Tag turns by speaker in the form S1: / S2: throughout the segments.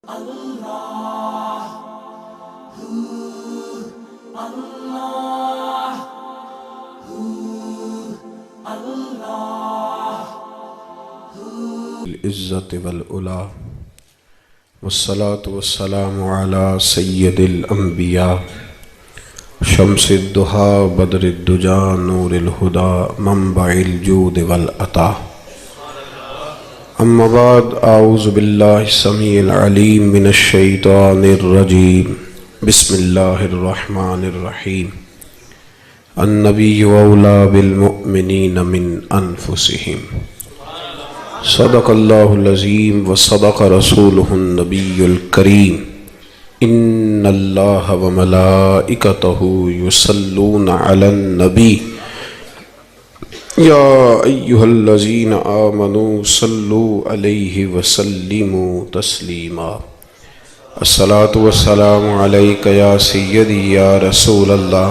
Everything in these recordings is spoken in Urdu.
S1: العزت والعلا والصلاة والسلام على سید الانبیاء شمس الضحى بدر الدجى نور الہدى منبع الجود والعطا اما بعد اعوذ باللہ السمیع العلیم من الشیطان الرجیم بسم اللہ الرحمن الرحیم النبی اولی بالمؤمنین من انفسہم صدق اللہ العظیم وصدق رسولہ النبی الکریم ان اللہ وملائکتہ یصلون علی النبی یا ایہا الذین آمنوا صلوا علیہ وسلموا تسلیما الصلاة والسلام علیک یا سیدی یا رسول اللہ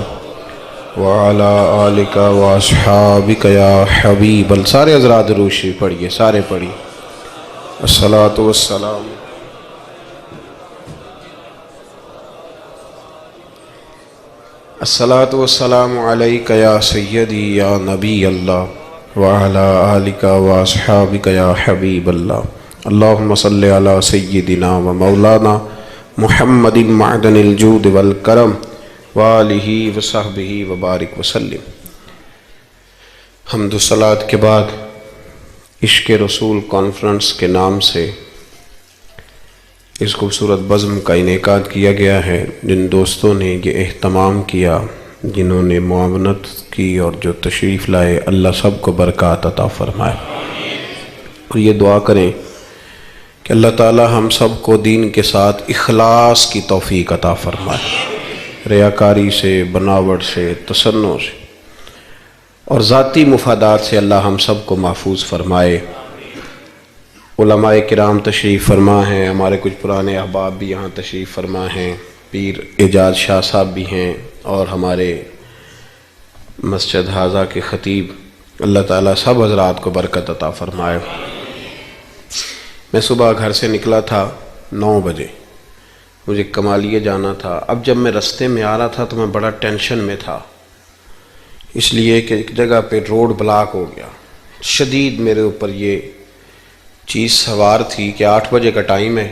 S1: وعلی آلک واصحابک یا حبیب اللہ. سارے حضرات درود شریف پڑھیے، سارے پڑھیے. الصلاة والسلام الصلاة والسلام علیک یا سیدی یا نبی اللہ وعلی آلک واصحابک یا حبیب اللہ. اللہم صلی علی سیدنا و مولانا محمد معدن الجود والکرم وآلہ وصحبہ وبارک وسلم. حمد و صلاۃ کے بعد عشق رسول کانفرنس کے نام سے اس خوبصورت بزم کا انعقاد کیا گیا ہے. جن دوستوں نے یہ اہتمام کیا، جنہوں نے معاونت کی اور جو تشریف لائے، اللہ سب کو برکات عطا فرمائے. اور یہ دعا کریں کہ اللہ تعالی ہم سب کو دین کے ساتھ اخلاص کی توفیق عطا فرمائے، ریاکاری سے، بناوٹ سے، تصنع سے اور ذاتی مفادات سے اللہ ہم سب کو محفوظ فرمائے. علماء کرام تشریف فرما ہیں، ہمارے کچھ پرانے احباب بھی یہاں تشریف فرما ہیں، پیر اعجاز شاہ صاحب بھی ہیں اور ہمارے مسجد حاضہ کے خطیب. اللہ تعالیٰ سب حضرات کو برکت عطا فرمائے. میں صبح گھر سے نکلا تھا 9 بجے، مجھے کمالیہ جانا تھا. اب جب میں رستے میں آ رہا تھا تو میں بڑا ٹینشن میں تھا، اس لیے کہ ایک جگہ پہ روڈ بلاک ہو گیا. شدید میرے اوپر یہ چیز سوار تھی کہ 8 بجے کا ٹائم ہے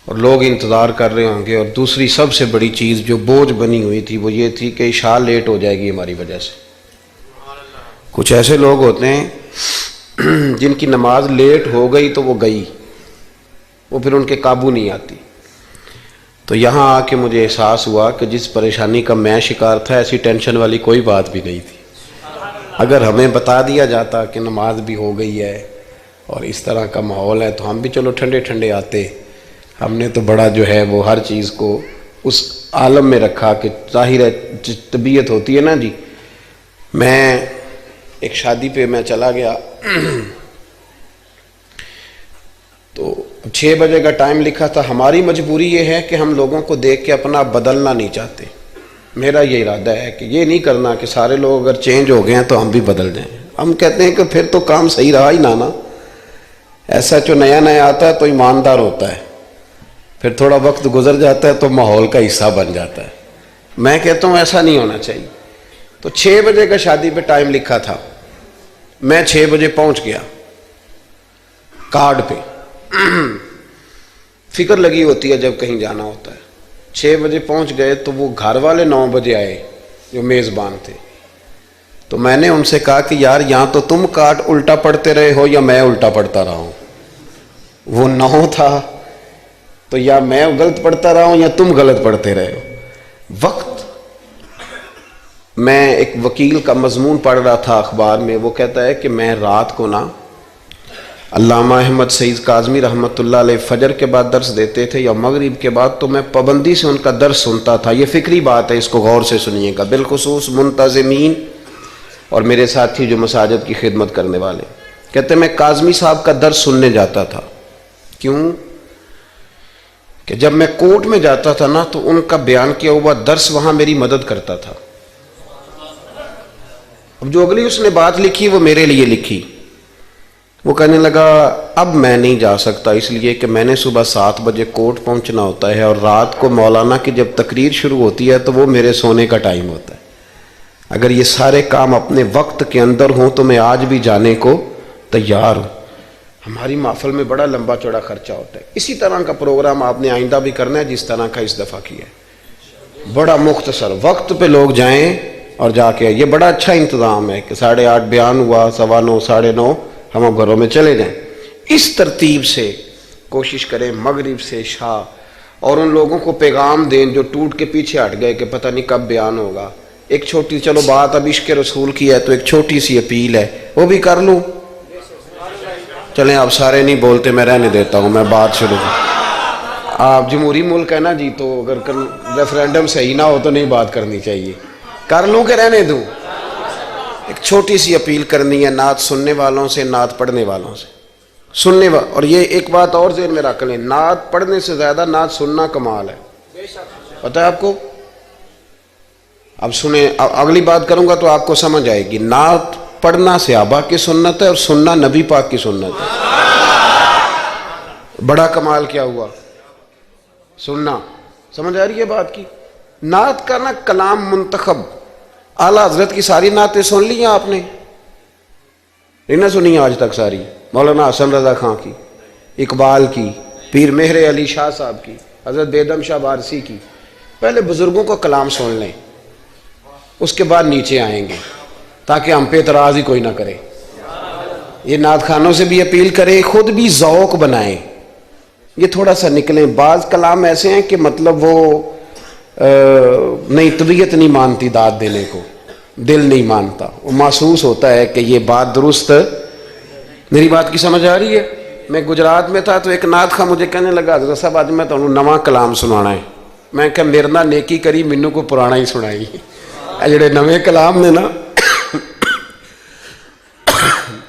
S1: اور لوگ انتظار کر رہے ہوں گے. اور دوسری سب سے بڑی چیز جو بوجھ بنی ہوئی تھی وہ یہ تھی کہ عشاء لیٹ ہو جائے گی ہماری وجہ سے. کچھ ایسے لوگ ہوتے ہیں جن کی نماز لیٹ ہو گئی تو وہ گئی، وہ پھر ان کے قابو نہیں آتی. تو یہاں آ کے مجھے احساس ہوا کہ جس پریشانی کا میں شکار تھا ایسی ٹینشن والی کوئی بات بھی نہیں تھی. اگر ہمیں بتا دیا جاتا کہ نماز بھی ہو گئی ہے اور اس طرح کا ماحول ہے تو ہم بھی چلو ٹھنڈے ٹھنڈے آتے. ہم نے تو بڑا جو ہے وہ ہر چیز کو اس عالم میں رکھا کہ ظاہر ہے طبیعت ہوتی ہے نا جی. میں ایک شادی پہ میں چلا گیا تو 6 بجے کا ٹائم لکھا تھا. ہماری مجبوری یہ ہے کہ ہم لوگوں کو دیکھ کے اپنا بدلنا نہیں چاہتے. میرا یہ ارادہ ہے کہ یہ نہیں کرنا کہ سارے لوگ اگر چینج ہو گئے ہیں تو ہم بھی بدل جائیں. ہم کہتے ہیں کہ پھر تو کام صحیح رہا ہی نہ. ایسا جو نیا نیا آتا ہے تو ایماندار ہوتا ہے، پھر تھوڑا وقت گزر جاتا ہے تو ماحول کا حصہ بن جاتا ہے. میں کہتا ہوں ایسا نہیں ہونا چاہیے. تو 6 بجے کا شادی پہ ٹائم لکھا تھا، میں 6 بجے پہنچ گیا. کارڈ پہ فکر لگی ہوتی ہے جب کہیں جانا ہوتا ہے. 6 بجے پہنچ گئے تو وہ گھر والے 9 بجے آئے جو میزبان تھے. تو میں نے ان سے کہا کہ یار یہاں تو تم کارڈ الٹا پڑھتے رہے ہو یا میں الٹا پڑھتا رہا ہوں. وہ 9 تھا تو یا میں غلط پڑھتا رہا ہوں یا تم غلط پڑھتے رہے ہو. وقت میں ایک وکیل کا مضمون پڑھ رہا تھا اخبار میں، وہ کہتا ہے کہ میں رات کو نا علامہ احمد سعید کاظمی رحمۃ اللہ علیہ فجر کے بعد درس دیتے تھے یا مغرب کے بعد، تو میں پابندی سے ان کا درس سنتا تھا. یہ فکری بات ہے، اس کو غور سے سنیے گا، بالخصوص منتظمین اور میرے ساتھی جو مساجد کی خدمت کرنے والے. کہتے ہیں میں کاظمی صاحب کا درس سننے جاتا تھا. کیوں؟ کہ جب میں کورٹ میں جاتا تھا نا تو ان کا بیان کیا ہوا درس وہاں میری مدد کرتا تھا. اب جو اگلی اس نے بات لکھی وہ میرے لیے لکھی. وہ کہنے لگا اب میں نہیں جا سکتا، اس لیے کہ میں نے صبح 7 بجے کوٹ پہنچنا ہوتا ہے اور رات کو مولانا کی جب تقریر شروع ہوتی ہے تو وہ میرے سونے کا ٹائم ہوتا ہے، اگر یہ سارے کام اپنے وقت کے اندر ہوں تو میں آج بھی جانے کو تیار ہوں۔ ہماری محفل میں بڑا لمبا چوڑا خرچہ ہوتا ہے، اسی طرح کا پروگرام آپ نے آئندہ بھی کرنا ہے جس طرح کا اس دفعہ کیا ہے، بڑا مختصر وقت پہ لوگ جائیں اور جا کے یہ بڑا اچھا انتظام ہے کہ 8:30 بیان ہوا، 9:15 9:30 ہم اب گھروں میں چلے جائیں۔ اس ترتیب سے کوشش کریں مغرب سے عشاء، اور ان لوگوں کو پیغام دیں جو ٹوٹ کے پیچھے ہٹ گئے کہ پتہ نہیں کب بیان ہوگا۔ ایک چھوٹی، چلو بات اب عشق رسول کی ہے تو ایک چھوٹی سی اپیل ہے، وہ بھی کر لوں۔ چلیں آپ سارے نہیں بولتے، میں رہنے دیتا ہوں، میں بات شروع کروں۔ آپ جمہوری ملک ہے نا جی، تو اگر ریفرینڈم صحیح نہ ہو تو نہیں بات کرنی چاہیے، کر لوں کہ رہنے دوں؟ ایک چھوٹی سی اپیل کرنی ہے نعت سننے والوں سے، نعت پڑھنے والوں سے، اور یہ ایک بات اور ذہن میں رکھ لیں، نعت پڑھنے سے زیادہ نعت سننا کمال ہے، پتہ ہے آپ کو؟ اب سنیں، اگلی بات کروں گا تو آپ کو سمجھ آئے گی۔ نعت پڑھنا صحابہ کی سنت ہے اور سننا نبی پاک کی سنت ہے۔ بڑا کمال کیا ہوا؟ سننا، سمجھ آ رہی ہے بات کی؟ نعت کا نا کلام منتخب، اعلیٰ حضرت کی ساری نعتیں سن لی ہیں آپ نے؟ نہیں نہ سنی آج تک ساری؟ مولانا حسن رضا خان کی، اقبال کی، پیر مہر علی شاہ صاحب کی، حضرت بیدم شاہ بارسی کی۔ پہلے بزرگوں کو کلام سن لیں، اس کے بعد نیچے آئیں گے تاکہ ہم پہ اعتراض ہی کوئی نہ کرے۔ یہ نعت خانوں سے بھی اپیل کریں، خود بھی ذوق بنائیں، یہ تھوڑا سا نکلیں۔ بعض کلام ایسے ہیں کہ مطلب وہ نہیں، طبیعت نہیں مانتی داد دینے کو، دل نہیں مانتا، وہ محسوس ہوتا ہے کہ یہ بات درست۔ میری بات کی سمجھ آ رہی ہے؟ میں گجرات میں تھا تو ایک نعت خواں مجھے کہنے لگا حضرت صاحب آج میں تمہیں نواں کلام سنانا ہے۔ میں کہا میرے نہ نیکی کری، مینوں کو پرانا ہی سنائی۔ جڑے نویں کلام نے نا،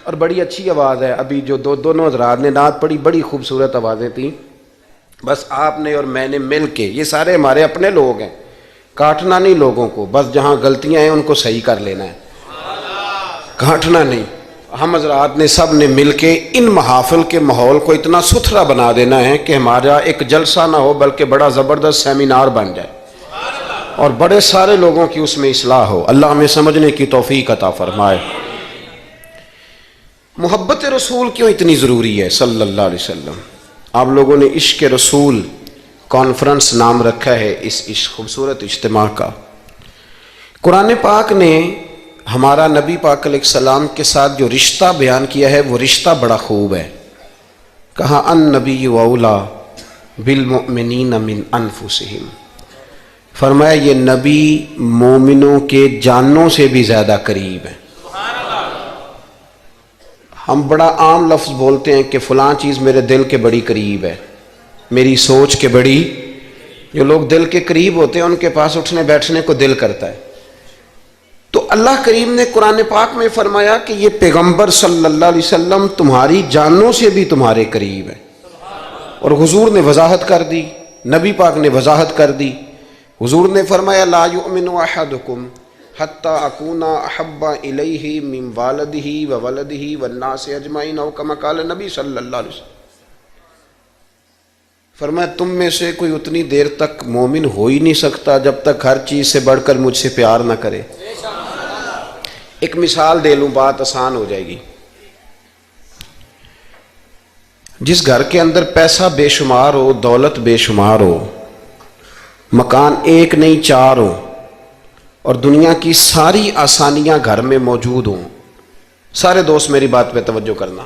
S1: اور بڑی اچھی آواز ہے۔ ابھی جو دونوں حضرات نے نعت پڑھی بڑی خوبصورت آوازیں تھیں، بس آپ نے اور میں نے مل کے، یہ سارے ہمارے اپنے لوگ ہیں، کاٹنا نہیں لوگوں کو، بس جہاں غلطیاں ہیں ان کو صحیح کر لینا ہے، کاٹنا نہیں۔ ہم حضرات نے سب نے مل کے ان محافل کے ماحول کو اتنا ستھرا بنا دینا ہے کہ ہمارا ایک جلسہ نہ ہو بلکہ بڑا زبردست سیمینار بن جائے اور بڑے سارے لوگوں کی اس میں اصلاح ہو۔ اللہ ہمیں سمجھنے کی توفیق عطا فرمائے۔ محبت رسول کیوں اتنی ضروری ہے صلی اللہ علیہ وسلم؟ آپ لوگوں نے عشق رسول کانفرنس نام رکھا ہے اس خوبصورت اجتماع کا۔ قرآن پاک نے ہمارا نبی پاک علیہ السلام کے ساتھ جو رشتہ بیان کیا ہے وہ رشتہ بڑا خوب ہے۔ کہا النبی اولیٰ بالمؤمنین من انفسہم، فرمایا یہ نبی مومنوں کے جانوں سے بھی زیادہ قریب ہے۔ ہم بڑا عام لفظ بولتے ہیں کہ فلاں چیز میرے دل کے بڑی قریب ہے، میری سوچ کے بڑی۔ جو لوگ دل کے قریب ہوتے ہیں ان کے پاس اٹھنے بیٹھنے کو دل کرتا ہے۔ تو اللہ کریم نے قرآن پاک میں فرمایا کہ یہ پیغمبر صلی اللہ علیہ وسلم تمہاری جانوں سے بھی تمہارے قریب ہے، اور حضور نے وضاحت کر دی، نبی پاک نے وضاحت کر دی۔ حضور نے فرمایا لا یؤمن احدکم حتی اکون احب الیہ من والدہ وولدہ والناس اجمعین، او کما قال نبی صلی اللہ علیہ وسلم۔ فرمایا تم میں سے کوئی اتنی دیر تک مومن ہو ہی نہیں سکتا جب تک ہر چیز سے بڑھ کر مجھ سے پیار نہ کرے۔ ایک مثال دے لوں، بات آسان ہو جائے گی۔ جس گھر کے اندر پیسہ بے شمار ہو، دولت بے شمار ہو، مکان ایک نہیں 4 ہو، اور دنیا کی ساری آسانیاں گھر میں موجود ہوں، سارے دوست میری بات پہ توجہ کرنا،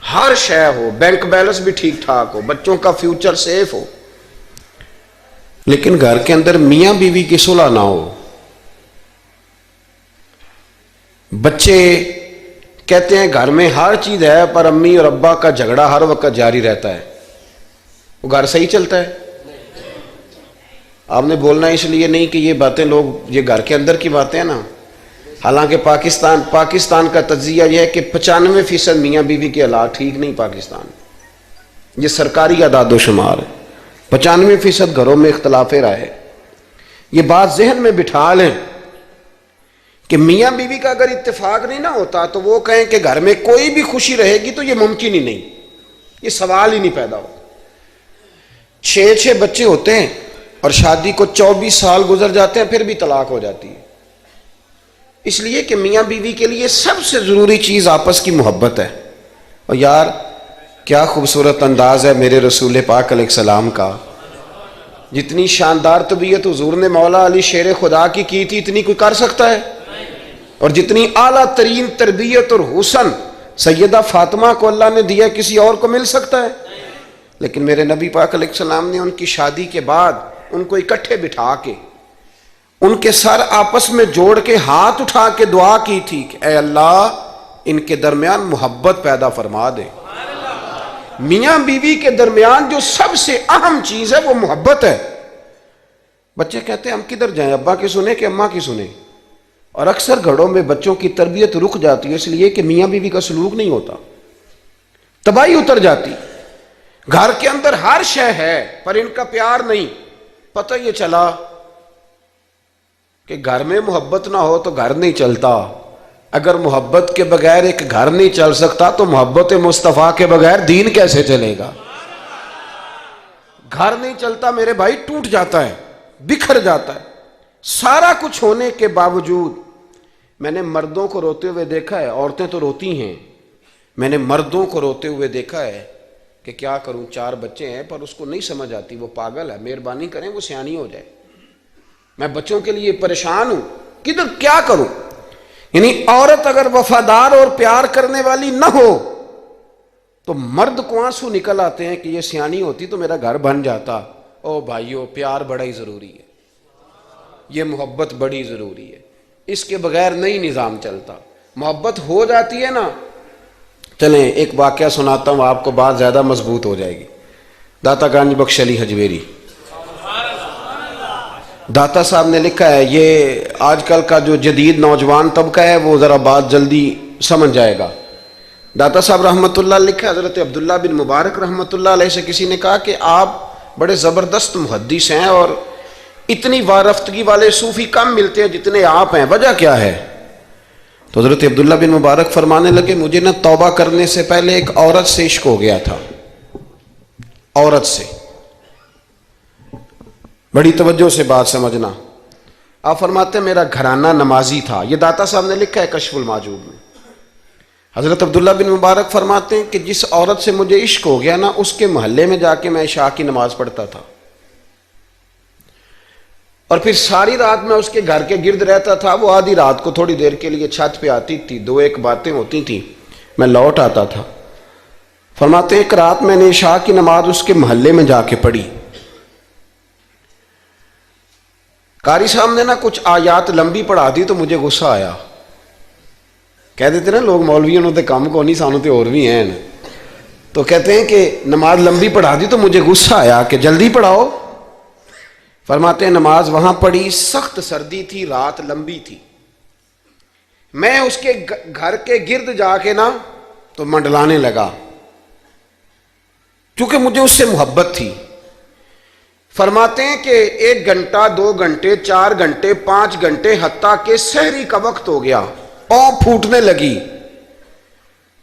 S1: ہر شے ہو، بینک بیلنس بھی ٹھیک ٹھاک ہو، بچوں کا فیوچر سیف ہو، لیکن گھر کے اندر میاں بیوی کی صلح نہ ہو، بچے کہتے ہیں گھر میں ہر چیز ہے پر امی اور ابا کا جھگڑا ہر وقت جاری رہتا ہے، وہ گھر صحیح چلتا ہے؟ آپ نے بولنا اس لیے نہیں کہ یہ باتیں لوگ، یہ گھر کے اندر کی باتیں ہیں نا۔ حالانکہ پاکستان کا تجزیہ یہ ہے کہ 95% میاں بیوی کے حالات ٹھیک نہیں پاکستان، یہ سرکاری اعداد و شمار ہے۔ 95% گھروں میں اختلاف رائے ہے۔ یہ بات ذہن میں بٹھا لیں کہ میاں بیوی کا اگر اتفاق نہیں نہ ہوتا تو وہ کہیں کہ گھر میں کوئی بھی خوشی رہے گی تو یہ ممکن ہی نہیں، یہ سوال ہی نہیں پیدا ہو۔ 6 بچے ہوتے ہیں اور شادی کو 24 سال گزر جاتے ہیں، پھر بھی طلاق ہو جاتی ہے۔ اس لیے کہ میاں بیوی کے لیے سب سے ضروری چیز آپس کی محبت ہے۔ اور یار کیا خوبصورت انداز ہے میرے رسول پاک علیہ السلام کا، جتنی شاندار طبیعت حضور نے مولا علی شیر خدا کی تھی اتنی کوئی کر سکتا ہے؟ اور جتنی اعلیٰ ترین تربیت اور حسن سیدہ فاطمہ کو اللہ نے دیا کسی اور کو مل سکتا ہے؟ لیکن میرے نبی پاک علیہ السلام نے ان کی شادی کے بعد ان کو اکٹھے بٹھا کے ان کے سر آپس میں جوڑ کے ہاتھ اٹھا کے دعا کی تھی کہ اے اللہ ان کے درمیان محبت پیدا فرما دے۔ میاں بیوی کے درمیان جو سب سے اہم چیز ہے وہ محبت ہے۔ بچے کہتے ہیں ہم کدھر جائیں، ابا کی سنیں کہ اماں کی سنیں؟ اور اکثر گھروں میں بچوں کی تربیت رک جاتی ہے اس لیے کہ میاں بیوی کا سلوک نہیں ہوتا، تباہی اتر جاتی۔ گھر کے اندر ہر شے ہے پر ان کا پیار نہیں۔ پتہ یہ چلا کہ گھر میں محبت نہ ہو تو گھر نہیں چلتا۔ اگر محبت کے بغیر ایک گھر نہیں چل سکتا تو محبت مصطفیٰ کے بغیر دین کیسے چلے گا؟ گھر نہیں چلتا میرے بھائی، ٹوٹ جاتا ہے، بکھر جاتا ہے۔ سارا کچھ ہونے کے باوجود میں نے مردوں کو روتے ہوئے دیکھا ہے، عورتیں تو روتی ہیں، میں نے مردوں کو روتے ہوئے دیکھا ہے کہ کیا کروں 4 بچے ہیں پر اس کو نہیں سمجھ آتی، وہ پاگل ہے، مہربانی کریں وہ سیانی ہو جائے، میں بچوں کے لیے پریشان ہوں، کدھر کیا کروں؟ یعنی عورت اگر وفادار اور پیار کرنے والی نہ ہو تو مرد کو آنسو نکل آتے ہیں کہ یہ سیانی ہوتی تو میرا گھر بن جاتا۔ او بھائیو، پیار بڑا ہی ضروری ہے، یہ محبت بڑی ضروری ہے، اس کے بغیر نہیں نظام چلتا۔ محبت ہو جاتی ہے نا، چلیں ایک واقعہ سناتا ہوں آپ کو، بات زیادہ مضبوط ہو جائے گی۔ داتا گنج بخش علی حجویری داتا صاحب نے لکھا ہے، یہ آج کل کا جو جدید نوجوان طبقہ ہے وہ ذرا بات جلدی سمجھ جائے گا۔ داتا صاحب رحمۃ اللہ لکھا ہے، حضرت عبداللہ بن مبارک رحمۃ اللہ علیہ سے کسی نے کہا کہ آپ بڑے زبردست محدث ہیں اور اتنی وارفتگی والے صوفی کم ملتے ہیں جتنے آپ ہیں، وجہ کیا ہے؟ تو حضرت عبداللہ بن مبارک فرمانے لگے مجھے نہ توبہ کرنے سے پہلے ایک عورت سے عشق ہو گیا تھا، عورت سے۔ بڑی توجہ سے بات سمجھنا، آپ فرماتے ہیں میرا گھرانہ نمازی تھا، یہ داتا صاحب نے لکھا ہے کشف المعجوب میں۔ حضرت عبداللہ بن مبارک فرماتے ہیں کہ جس عورت سے مجھے عشق ہو گیا نا، اس کے محلے میں جا کے میں عشاء کی نماز پڑھتا تھا اور پھر ساری رات میں اس کے گھر کے گرد رہتا تھا۔ وہ آدھی رات کو تھوڑی دیر کے لیے چھت پہ آتی تھی، 2-1 باتیں ہوتی تھیں، میں لوٹ آتا تھا۔ فرماتے ہیں ایک رات میں نے عشاء کی نماز اس کے محلے میں جا کے پڑھی، قاری صاحب نے نا کچھ آیات لمبی پڑھا دی تو مجھے غصہ آیا۔ کہہ دیتے نا لوگ مولویوں نے کام کو نہیں، سانو تے اور بھی ہیں، تو کہتے ہیں کہ نماز لمبی پڑھا دی تو مجھے غصہ آیا کہ جلدی پڑھاؤ۔ فرماتے ہیں نماز وہاں پڑھی، سخت سردی تھی، رات لمبی تھی، میں اس کے گھر کے گرد جا کے نا تو منڈلانے لگا کیونکہ مجھے اس سے محبت تھی۔ فرماتے ہیں کہ 1 گھنٹہ 2 گھنٹے 4 گھنٹے 5 گھنٹے حتیٰ کہ سحری کا وقت ہو گیا، پاؤں پھوٹنے لگی،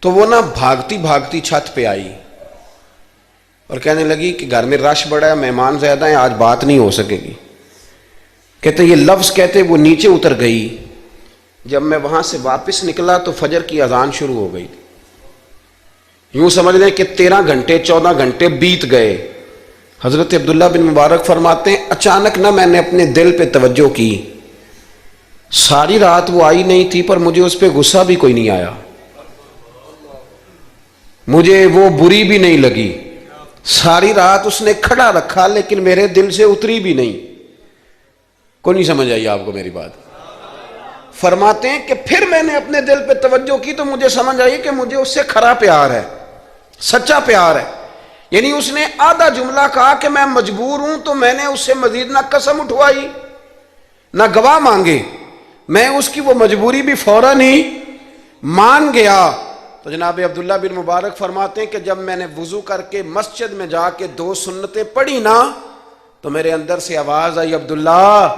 S1: تو وہ نا بھاگتی بھاگتی چھت پہ آئی اور کہنے لگی کہ گھر میں رش بڑا ہے، مہمان زیادہ ہیں، آج بات نہیں ہو سکے گی۔ کہتے یہ لفظ کہتے وہ نیچے اتر گئی۔ جب میں وہاں سے واپس نکلا تو فجر کی اذان شروع ہو گئی، یوں سمجھ لیں کہ 13 گھنٹے 14 گھنٹے بیت گئے۔ حضرت عبداللہ بن مبارک فرماتے ہیں اچانک نہ میں نے اپنے دل پہ توجہ کی، ساری رات وہ آئی نہیں تھی پر مجھے اس پہ غصہ بھی کوئی نہیں آیا، مجھے وہ بری بھی نہیں لگی، ساری رات اس نے کھڑا رکھا لیکن میرے دل سے اتری بھی نہیں۔ کوئی نہیں سمجھ آئی آپ کو میری بات؟ فرماتے ہیں کہ پھر میں نے اپنے دل پہ توجہ کی تو مجھے سمجھ آئی کہ مجھے اس سے کھرا پیار ہے، سچا پیار ہے۔ یعنی اس نے آدھا جملہ کہا کہ میں مجبور ہوں، تو میں نے اس سے مزید نہ قسم اٹھوائی نہ گواہ مانگے، میں اس کی وہ مجبوری بھی فوراً ہی مان گیا۔ تو جناب عبداللہ بن مبارک فرماتے ہیں کہ جب میں نے وضو کر کے مسجد میں جا کے 2 سنتیں پڑھی نا تو میرے اندر سے آواز آئی عبداللہ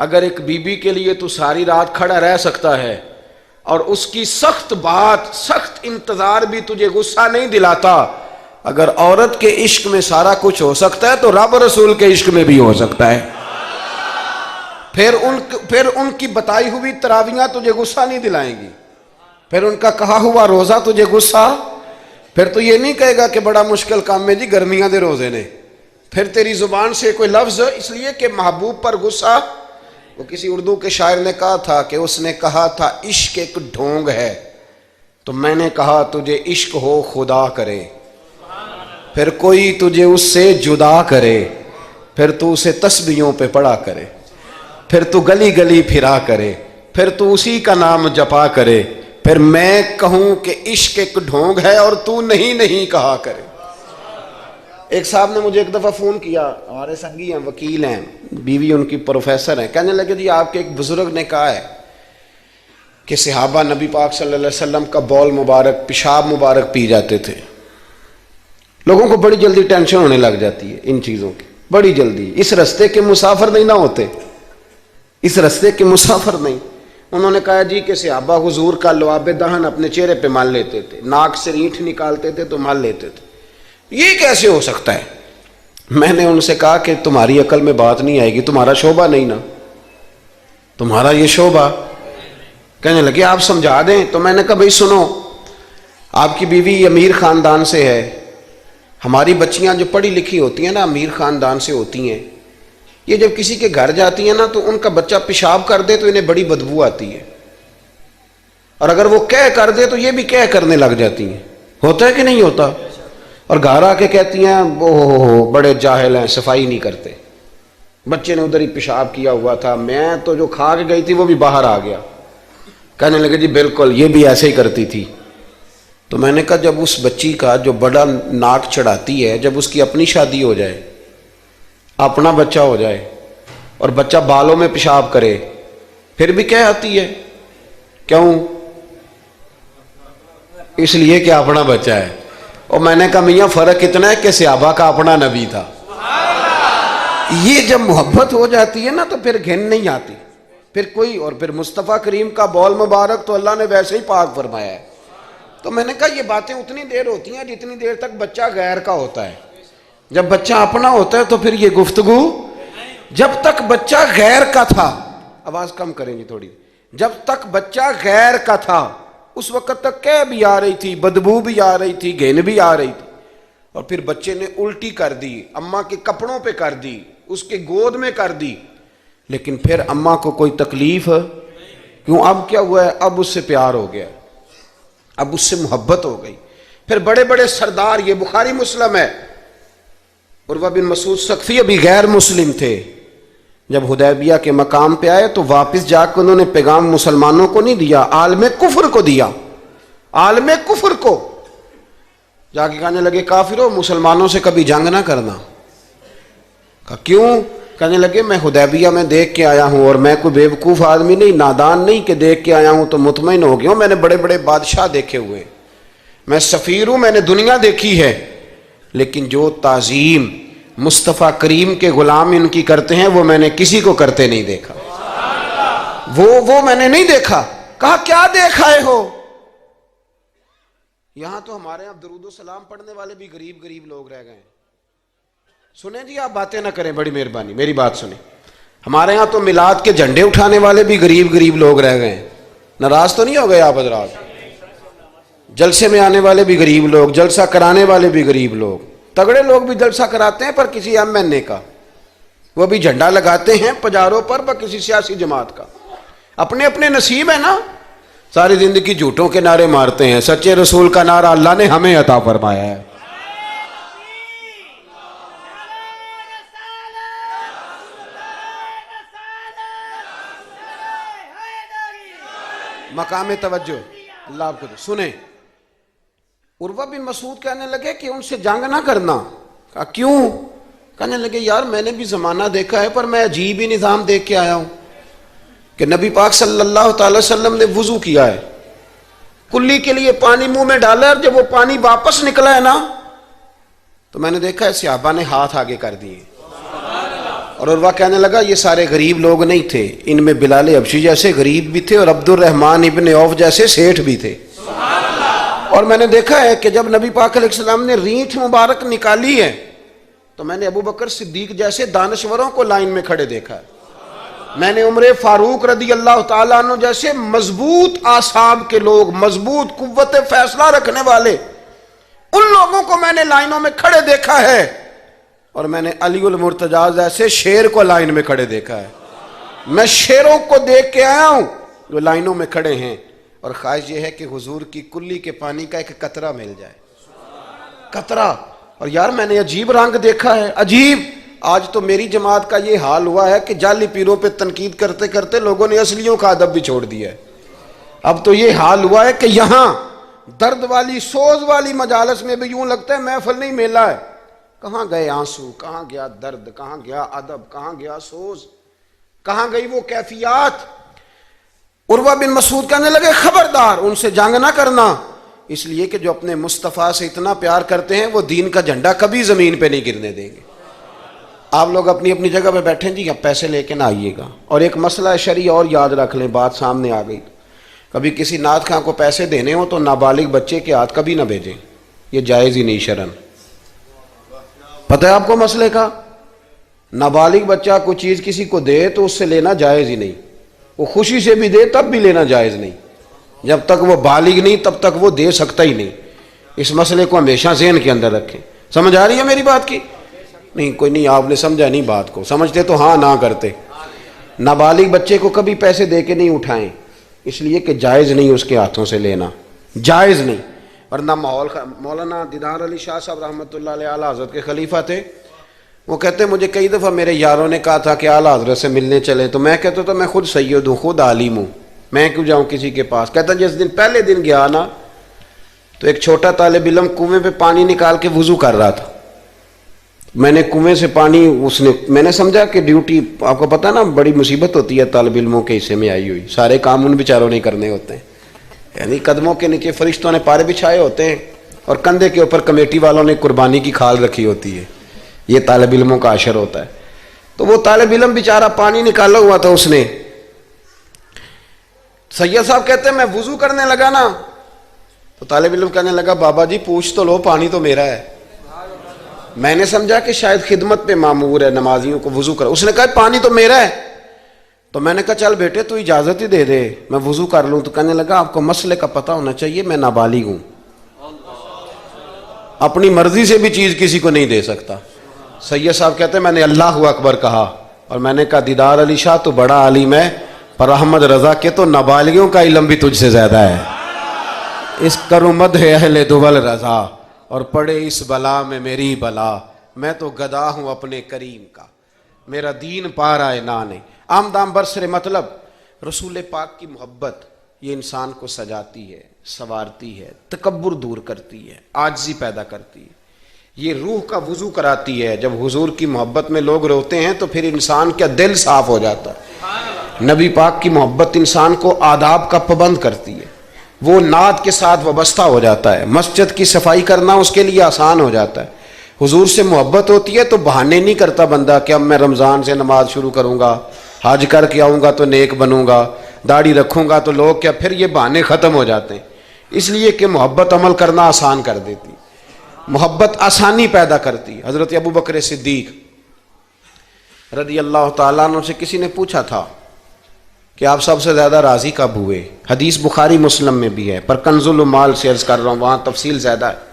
S1: اگر ایک بیوی کے لیے تو ساری رات کھڑا رہ سکتا ہے اور اس کی سخت بات، سخت انتظار بھی تجھے غصہ نہیں دلاتا، اگر عورت کے عشق میں سارا کچھ ہو سکتا ہے تو رب رسول کے عشق میں بھی ہو سکتا ہے۔ پھر ان کی بتائی ہوئی تراویحاں تجھے غصہ نہیں دلائیں گی، پھر ان کا کہا ہوا روزہ تجھے غصہ، پھر تو یہ نہیں کہے گا کہ بڑا مشکل کام ہے جی گرمیاں دے روزے نے، پھر تیری زبان سے کوئی لفظ، اس لیے کہ محبوب پر غصہ۔ وہ کسی اردو کے شاعر نے کہا تھا کہ اس نے کہا تھا عشق ایک ڈھونگ ہے، تو میں نے کہا تجھے عشق ہو خدا کرے، پھر کوئی تجھے اس سے جدا کرے، پھر تو اسے تسبیحوں پہ پڑھا کرے، پھر تو گلی گلی پھرا کرے، پھر تو اسی کا نام جپا کرے، پھر میں کہوں کہ عشق ایک ڈھونگ ہے اور تو نہیں کہا کرے۔ ایک صاحب نے مجھے ایک دفعہ فون کیا، ہمارے سنگی ہیں، وکیل ہیں، بیوی ان کی پروفیسر ہیں، کہنے لگے جی آپ کے ایک بزرگ نے کہا ہے کہ صحابہ نبی پاک صلی اللہ علیہ وسلم کا بول مبارک، پیشاب مبارک پی جاتے تھے۔ لوگوں کو بڑی جلدی ٹینشن ہونے لگ جاتی ہے ان چیزوں کی، بڑی جلدی۔ اس رستے کے مسافر نہیں نہ ہوتے، اس رستے کے مسافر نہیں۔ انہوں نے کہا جی کہ صحابہ حضور کا لعاب دہن اپنے چہرے پہ مال لیتے تھے، ناک سے رینٹھ نکالتے تھے تو مال لیتے تھے، یہ کیسے ہو سکتا ہے؟ میں نے ان سے کہا کہ تمہاری عقل میں بات نہیں آئے گی، تمہارا شعبہ نہیں نا، تمہارا یہ شعبہ۔ کہنے لگے آپ سمجھا دیں، تو میں نے کہا بھائی سنو، آپ کی بیوی امیر خاندان سے ہے، ہماری بچیاں جو پڑھی لکھی ہوتی ہیں نا امیر خاندان سے ہوتی ہیں، یہ جب کسی کے گھر جاتی ہیں نا تو ان کا بچہ پیشاب کر دے تو انہیں بڑی بدبو آتی ہے، اور اگر وہ کہہ کر دے تو یہ بھی کہہ کرنے لگ جاتی ہیں۔ ہوتا ہے کہ نہیں ہوتا؟ اور گھر آ کے کہتی ہیں وہ بڑے جاہل ہیں، صفائی نہیں کرتے، بچے نے ادھر ہی پیشاب کیا ہوا تھا، میں تو جو کھا کے گئی تھی وہ بھی باہر آ گیا۔ کہنے لگے جی بالکل یہ بھی ایسے ہی کرتی تھی۔ تو میں نے کہا جب اس بچی کا جو بڑا ناک چڑھاتی ہے، جب اس کی اپنی شادی ہو جائے، اپنا بچہ ہو جائے اور بچہ بالوں میں پیشاب کرے، پھر بھی کیا آتی ہے؟ کیوں؟ اس لیے کہ اپنا بچہ ہے۔ اور میں نے کہا میاں فرق اتنا ہے کہ صحابہ کا اپنا نبی تھا۔ یہ جب محبت ہو جاتی ہے نا تو پھر گھن نہیں آتی، پھر کوئی، اور پھر مصطفیٰ کریم کا بول مبارک تو اللہ نے ویسے ہی پاک فرمایا ہے۔ تو میں نے کہا یہ باتیں اتنی دیر ہوتی ہیں جتنی دیر تک بچہ غیر کا ہوتا ہے، جب بچہ اپنا ہوتا ہے تو پھر یہ گفتگو۔ جب تک بچہ غیر کا تھا، آواز کم کریں گی تھوڑی، جب تک بچہ غیر کا تھا اس وقت تک کہہ بھی آ رہی تھی، بدبو بھی آ رہی تھی، گھن بھی آ رہی تھی، اور پھر بچے نے الٹی کر دی، اماں کے کپڑوں پہ کر دی، اس کے گود میں کر دی، لیکن پھر اماں کو کوئی تکلیف؟ کیوں؟ اب کیا ہوا ہے؟ اب اس سے پیار ہو گیا، اب اس سے محبت ہو گئی۔ پھر بڑے بڑے سردار، یہ بخاری مسلم ہے، عروہ بن مسعود ثقفی ابھی غیر مسلم تھے، جب حدیبیہ کے مقام پہ آئے تو واپس جا کے انہوں نے پیغام مسلمانوں کو نہیں دیا، عالم کفر کو دیا، عالم کفر کو جا کے کہنے لگے کافروں مسلمانوں سے کبھی جنگ نہ کرنا۔ کہا کیوں؟ کہنے لگے میں حدیبیہ میں دیکھ کے آیا ہوں، اور میں کوئی بیوقوف آدمی نہیں، نادان نہیں کہ دیکھ کے آیا ہوں تو مطمئن ہو گیا ہوں، میں نے بڑے بڑے بادشاہ دیکھے ہوئے، میں سفیر ہوں، میں نے دنیا دیکھی ہے، لیکن جو تعظیم مصطفیٰ کریم کے غلام ان کی کرتے ہیں وہ میں نے کسی کو کرتے نہیں دیکھا، وہ میں نے نہیں دیکھا۔ کہا کیا دیکھ آئے ہو؟ یہاں تو ہمارے یہاں درود و سلام پڑھنے والے بھی غریب غریب لوگ رہ گئے ہیں۔ سنیں جی، آپ باتیں نہ کریں، بڑی مہربانی میری بات سنیں۔ ہمارے یہاں تو میلاد کے جھنڈے اٹھانے والے بھی غریب غریب لوگ رہ گئے ہیں۔ ناراض تو نہیں ہو گئے آپ حضرات؟ جلسے میں آنے والے بھی غریب لوگ، جلسہ کرانے والے بھی غریب لوگ، تگڑے لوگ بھی جلسہ کراتے ہیں پر کسی ایم این اے کا، وہ بھی جھنڈا لگاتے ہیں پجاروں پر کسی سیاسی جماعت کا، اپنے اپنے نصیب ہے نا۔ ساری زندگی جھوٹوں کے نعرے مارتے ہیں، سچے رسول کا نعرہ اللہ نے ہمیں عطا فرمایا ہے۔ مقام توجہ، اللہ آپ کو سنیں۔ عروہ بن مسعود کہنے لگے کہ ان سے جنگ نہ کرنا۔ کہا کیوں؟ کہنے لگے یار میں نے بھی زمانہ دیکھا ہے پر میں عجیب ہی نظام دیکھ کے آیا ہوں کہ نبی پاک صلی اللہ تعالی وسلم نے وضو کیا ہے، کلی کے لیے پانی منہ میں ڈالا ہے، اور جب وہ پانی واپس نکلا ہے نا تو میں نے دیکھا ہے صحابہ نے ہاتھ آگے کر دیے، اور عروہ کہنے لگا یہ سارے غریب لوگ نہیں تھے، ان میں بلال حبشی جیسے غریب بھی تھے اور عبد الرحمن ابن عوف جیسے سیٹھ بھی تھے۔ اور میں نے دیکھا ہے کہ جب نبی پاک علیہ السلام نے رینٹ مبارک نکالی ہے تو میں نے ابو بکر صدیق جیسے دانشوروں کو لائن میں کھڑے دیکھا ہے، میں نے عمر فاروق رضی اللہ تعالیٰ عنہ جیسے مضبوط اعصاب کے لوگ، مضبوط قوت فیصلہ رکھنے والے، ان لوگوں کو میں نے لائنوں میں کھڑے دیکھا ہے، اور میں نے علی المرتضیٰ جیسے شیر کو لائن میں کھڑے دیکھا ہے۔ میں شیروں کو دیکھ کے آیا ہوں جو لائنوں میں کھڑے ہیں، اور خواہش یہ ہے کہ حضور کی کلی کے پانی کا ایک قطرہ مل جائے، قطرہ۔ اور یار میں نے عجیب رنگ دیکھا ہے، عجیب۔ آج تو میری جماعت کا یہ حال ہوا ہے کہ جعلی پیروں پہ تنقید کرتے کرتے لوگوں نے اصلیوں کا ادب بھی چھوڑ دیا ہے۔ اب تو یہ حال ہوا ہے کہ یہاں درد والی سوز والی مجالس میں بھی یوں لگتا ہے محفل نہیں میلہ ہے۔ کہاں گئے آنسو، کہاں گیا درد، کہاں گیا ادب، کہاں گیا سوز، کہاں گئی وہ کیفیات؟ عروہ بن مسعود کہنے لگے خبردار ان سے جنگ نہ کرنا، اس لیے کہ جو اپنے مصطفیٰ سے اتنا پیار کرتے ہیں وہ دین کا جھنڈا کبھی زمین پہ نہیں گرنے دیں گے۔ آپ لوگ اپنی اپنی جگہ پہ بیٹھیں جی، اب پیسے لے کے نہ آئیے گا۔ اور ایک مسئلہ شرعی اور یاد رکھ لیں، بات سامنے آ گئی، کبھی کسی نعت خواں کو پیسے دینے ہو تو نابالغ بچے کے ہاتھ کبھی نہ بھیجیں، یہ جائز ہی نہیں شرعن۔ پتہ ہے آپ کو مسئلے کا؟ نابالغ بچہ کوئی چیز کسی کو دے تو اس سے لینا جائز ہی نہیں، وہ خوشی سے بھی دے تب بھی لینا جائز نہیں، جب تک وہ بالغ نہیں تب تک وہ دے سکتا ہی نہیں۔ اس مسئلے کو ہمیشہ ذہن کے اندر رکھیں۔ سمجھ آ رہی ہے میری بات کی؟ نہیں کوئی نہیں، آپ نے سمجھا نہیں بات کو، سمجھتے تو ہاں نہ کرتے۔ نابالغ بچے کو کبھی پیسے دے کے نہیں اٹھائیں، اس لیے کہ جائز نہیں اس کے ہاتھوں سے لینا، جائز نہیں۔ ورنہ مولانا دیدار علی شاہ صاحب رحمۃ اللہ علیہ اعلیٰ حضرت کے خلیفہ تھے، وہ کہتے مجھے کئی دفعہ میرے یاروں نے کہا تھا کہ اعلیٰ حضرت سے ملنے چلے، تو میں کہتا تھا میں خود سید ہوں، خود عالم ہوں، میں کیوں جاؤں کسی کے پاس۔ کہتا جس دن پہلے دن گیا نا تو ایک چھوٹا طالب علم کنویں پہ پانی نکال کے وضو کر رہا تھا، میں نے کنویں سے پانی میں نے سمجھا کہ ڈیوٹی، آپ کو پتہ نا بڑی مصیبت ہوتی ہے طالب علموں کے حصے میں آئی ہوئی، سارے کام ان بیچاروں نہیں کرنے ہوتے ہیں، یعنی قدموں کے نیچے فرشتوں نے پارے بچھائے ہوتے ہیں اور کندھے کے اوپر کمیٹی والوں نے قربانی کی کھال رکھی ہوتی ہے، یہ طالب علموں کا عشر ہوتا ہے۔ تو وہ طالب علم بیچارہ پانی نکالا ہوا تھا، اس نے، سید صاحب کہتے ہیں میں وضو کرنے لگا نا تو طالب علم کہنے لگا بابا جی پوچھ تو لو، پانی تو میرا ہے۔ میں نے سمجھا کہ شاید خدمت پہ مامور ہے، نمازیوں کو وضو کر، اس نے کہا پانی تو میرا ہے۔ تو میں نے کہا چل بیٹے تو اجازت ہی دے دے میں وضو کر لوں، تو کہنے لگا آپ کو مسئلے کا پتہ ہونا چاہیے، میں نابالغ ہوں، اپنی مرضی سے بھی چیز کسی کو نہیں دے سکتا۔ سید صاحب کہتے ہیں میں نے اللہ اکبر کہا اور میں نے کہا دیدار علی شاہ تو بڑا عالم ہے، پر احمد رضا کے تو نابالغوں کا علم بھی تجھ سے زیادہ ہے۔ اس کرو مدح اہل دول رضا اور پڑے اس بلا میں میری بلا، میں تو گدا ہوں اپنے کریم کا، میرا دین پارا ہے نانے۔ آمدام برسر مطلب رسول پاک کی محبت یہ انسان کو سجاتی ہے، سنوارتی ہے، تکبر دور کرتی ہے، عاجزی پیدا کرتی ہے، یہ روح کا وضو کراتی ہے۔ جب حضور کی محبت میں لوگ روتے ہیں تو پھر انسان کا دل صاف ہو جاتا ہے۔ نبی پاک کی محبت انسان کو آداب کا پابند کرتی ہے، وہ نعت کے ساتھ وابستہ ہو جاتا ہے، مسجد کی صفائی کرنا اس کے لیے آسان ہو جاتا ہے۔ حضور سے محبت ہوتی ہے تو بہانے نہیں کرتا بندہ کہ اب میں رمضان سے نماز شروع کروں گا، حج کر کے آؤں گا تو نیک بنوں گا، داڑھی رکھوں گا تو لوگ کیا، پھر یہ بہانے ختم ہو جاتے ہیں، اس لیے کہ محبت عمل کرنا آسان کر دیتی، محبت آسانی پیدا کرتی۔ حضرت ابو بکر صدیق رضی اللہ تعالیٰ عنہ سے کسی نے پوچھا تھا کہ آپ سب سے زیادہ راضی کب ہوئے؟ حدیث بخاری مسلم میں بھی ہے، پر کنز المال سے عرض کر رہا ہوں، وہاں تفصیل زیادہ ہے۔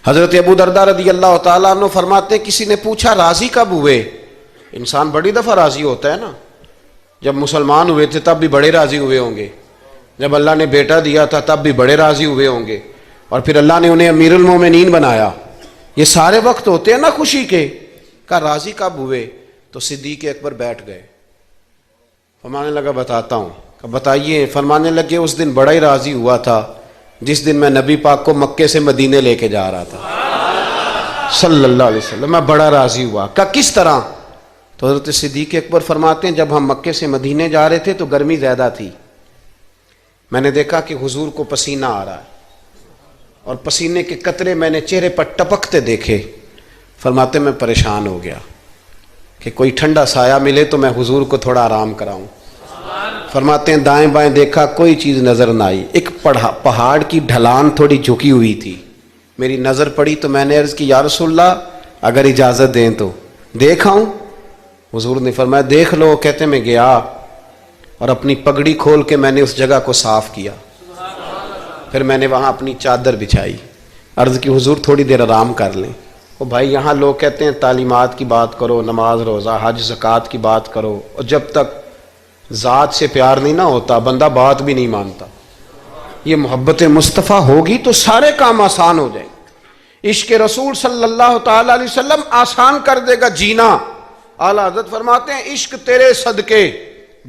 S1: حضرت ابو درداء رضی اللہ تعالیٰ عنہ فرماتے ہیں کسی نے پوچھا راضی کب ہوئے؟ انسان بڑی دفعہ راضی ہوتا ہے نا، جب مسلمان ہوئے تھے تب بھی بڑے راضی ہوئے ہوں گے، جب اللہ نے بیٹا دیا تھا تب بھی بڑے راضی ہوئے ہوں گے، اور پھر اللہ نے انہیں امیر المومنین بنایا، یہ سارے وقت ہوتے ہیں نا خوشی کے۔ کہا راضی کب ہوئے؟ تو صدیق اکبر بیٹھ گئے، فرمانے لگا بتاتا ہوں۔ کہ بتائیے؟ فرمانے لگے اس دن بڑا ہی راضی ہوا تھا جس دن میں نبی پاک کو مکے سے مدینے لے کے جا رہا تھا صلی اللہ علیہ وسلم، میں بڑا راضی ہوا۔ کہا کس طرح؟ تو حضرت صدیق اکبر فرماتے ہیں جب ہم مکے سے مدینے جا رہے تھے تو گرمی زیادہ تھی، میں نے دیکھا کہ حضور کو پسینہ آ رہا ہے اور پسینے کے قطرے میں نے چہرے پر ٹپکتے دیکھے، فرماتے میں پریشان ہو گیا کہ کوئی ٹھنڈا سایہ ملے تو میں حضور کو تھوڑا آرام کراؤں. فرماتے ہیں دائیں بائیں دیکھا کوئی چیز نظر نہ آئی. ایک پہاڑ کی ڈھلان تھوڑی جھکی ہوئی تھی, میری نظر پڑی تو میں نے عرض کی یا رسول اللہ اگر اجازت دیں تو دیکھ آؤں. حضور نے فرمایا دیکھ لو. کہتے میں گیا اور اپنی پگڑی کھول کے میں نے اس جگہ کو صاف کیا. پھر میں نے وہاں اپنی چادر بچھائی, عرض کی حضور تھوڑی دیر آرام کر لیں. وہ بھائی یہاں لوگ کہتے ہیں تعلیمات کی بات کرو, نماز روزہ حج زکوٰۃ کی بات کرو, اور جب تک ذات سے پیار نہیں نہ ہوتا بندہ بات بھی نہیں مانتا. یہ محبت مصطفیٰ ہوگی تو سارے کام آسان ہو جائیں. عشق رسول صلی اللہ تعالی علیہ وسلم آسان کر دے گا جینا. اعلیٰ حضرت فرماتے ہیں عشق تیرے صدقے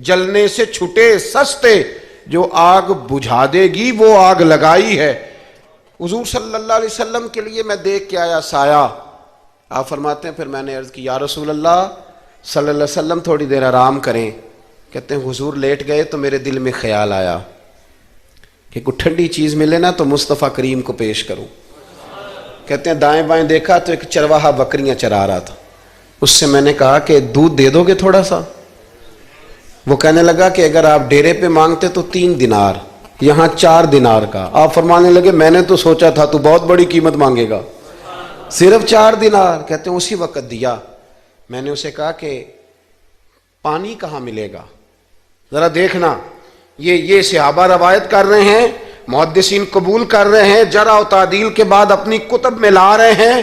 S1: جلنے سے چھٹے سستے, جو آگ بجھا دے گی وہ آگ لگائی ہے. حضور صلی اللہ علیہ وسلم کے لیے میں دیکھ کے آیا سایہ. آپ فرماتے ہیں پھر میں نے عرض کی یا رسول اللہ صلی اللہ علیہ وسلم تھوڑی دیر آرام کریں. کہتے ہیں حضور لیٹ گئے تو میرے دل میں خیال آیا کہ کوئی ٹھنڈی چیز ملے نا تو مصطفیٰ کریم کو پیش کروں. کہتے ہیں دائیں بائیں دیکھا تو ایک چرواہا بکریاں چرا رہا تھا. اس سے میں نے کہا کہ دودھ دے دو گے تھوڑا سا. وہ کہنے لگا کہ اگر آپ ڈیرے پہ مانگتے تو 3 دینار, یہاں 4 دینار کا. آپ فرمانے لگے میں نے تو سوچا تھا تو بہت بڑی قیمت مانگے گا, صرف 4 دینار. کہتے ہیں اسی وقت دیا. میں نے اسے کہا کہ پانی کہاں ملے گا, ذرا دیکھنا. یہ صحابہ روایت کر رہے ہیں, محدثین قبول کر رہے ہیں, جرح و تعدیل کے بعد اپنی کتب میں لا رہے ہیں.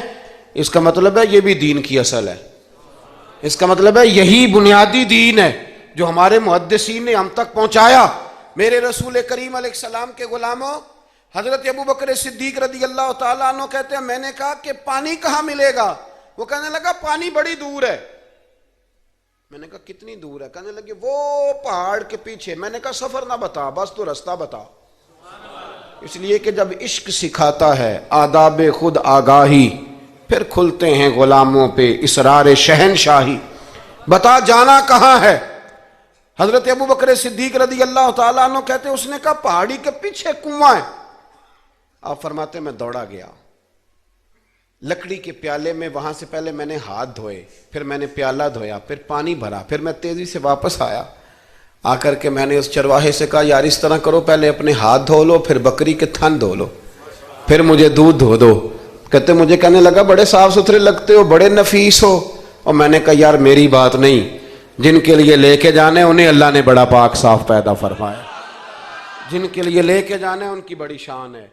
S1: اس کا مطلب ہے یہ بھی دین کی اصل ہے. اس کا مطلب ہے یہی بنیادی دین ہے جو ہمارے محدثین نے ہم تک پہنچایا. میرے رسول کریم علیہ السلام کے غلاموں حضرت ابو بکر صدیق رضی اللہ تعالیٰ عنہ کہتے ہیں میں نے کہا کہ پانی کہاں ملے گا. وہ کہنے لگا پانی بڑی دور ہے. میں نے کہا کتنی دور ہے. کہنے لگے وہ پہاڑ کے پیچھے. میں نے کہا سفر نہ بتا, بس تو رستہ بتا. اس لیے کہ جب عشق سکھاتا ہے آداب خود آگاہی, پھر کھلتے ہیں غلاموں پہ اسرار شہنشاہی. بتا جانا کہاں ہے. حضرت ابو بکر صدیق رضی اللہ تعالیٰ عنہ کہتے ہیں اس نے کہا پہاڑی کے پیچھے کنواں ہے. آپ فرماتے میں دوڑا گیا لکڑی کے پیالے میں. وہاں سے پہلے میں نے ہاتھ دھوئے, پھر میں نے پیالہ دھویا, پھر پانی بھرا, پھر میں تیزی سے واپس آیا. آ کر کے میں نے اس چرواہے سے کہا یار اس طرح کرو, پہلے اپنے ہاتھ دھو لو, پھر بکری کے تھن دھو لو, پھر مجھے دودھ دھو دو. کہتے مجھے کہنے لگا بڑے صاف ستھرے لگتے ہو, بڑے نفیس ہو. اور میں نے کہا یار میری بات نہیں, جن کے لیے لے کے جانے انہیں اللہ نے بڑا پاک صاف پیدا فرمایا. جن کے لیے لے کے جانے ان کی بڑی شان ہے.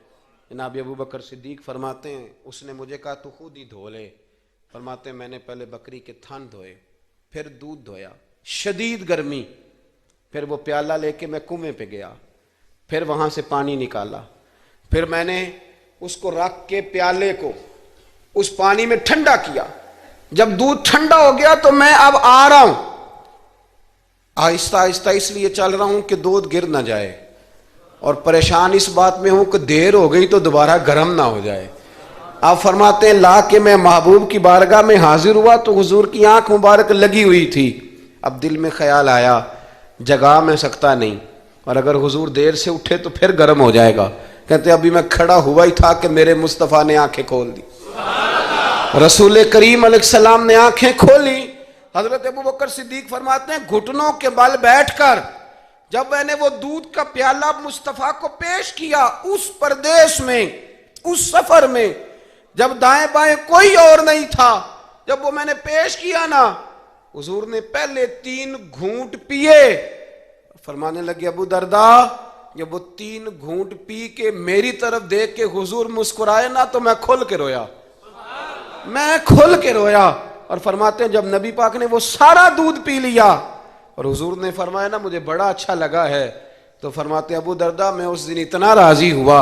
S1: جناب ابو بکر صدیق فرماتے ہیں اس نے مجھے کہا تو خود ہی دھو لے. فرماتے ہیں میں نے پہلے بکری کے تھن دھوئے, پھر دودھ دھویا, شدید گرمی, پھر وہ پیالہ لے کے میں کنویں پہ گیا, پھر وہاں سے پانی نکالا, پھر میں نے اس کو رکھ کے پیالے کو اس پانی میں ٹھنڈا کیا. جب دودھ ٹھنڈا ہو گیا تو میں اب آ رہا ہوں, آہستہ آہستہ اس لیے چل رہا ہوں کہ دودھ گر نہ جائے, اور پریشان اس بات میں ہوں کہ دیر ہو گئی تو دوبارہ گرم نہ ہو جائے. آپ فرماتے ہیں لا کے میں محبوب کی بارگاہ میں حاضر ہوا تو حضور کی آنکھ مبارک لگی ہوئی تھی. اب دل میں خیال آیا جگا میں سکتا نہیں, اور اگر حضور دیر سے اٹھے تو پھر گرم ہو جائے گا. کہتے ابھی میں کھڑا ہوا ہی تھا کہ میرے مصطفیٰ نے آنکھیں کھول دی. رسول کریم علیہ السلام نے آنکھیں کھولی. حضرت ابو بکر صدیق فرماتے ہیں گھٹنوں کے بل بیٹھ کر جب میں نے وہ دودھ کا پیالہ مصطفیٰ کو پیش کیا, اس پردیس میں, اس سفر میں, جب دائیں بائیں کوئی اور نہیں تھا, جب وہ میں نے پیش کیا نا, حضور نے پہلے 3 گھونٹ پیے. فرمانے لگے ابو درداء جب وہ 3 گھونٹ پی کے میری طرف دیکھ کے حضور مسکرائے نا تو میں کھل کے رویا, میں کھل کے رویا. اور فرماتے ہیں جب نبی پاک نے وہ سارا دودھ پی لیا اور حضور نے فرمایا نا مجھے بڑا اچھا لگا ہے, تو فرماتے ابو درداء میں اس دن اتنا راضی ہوا,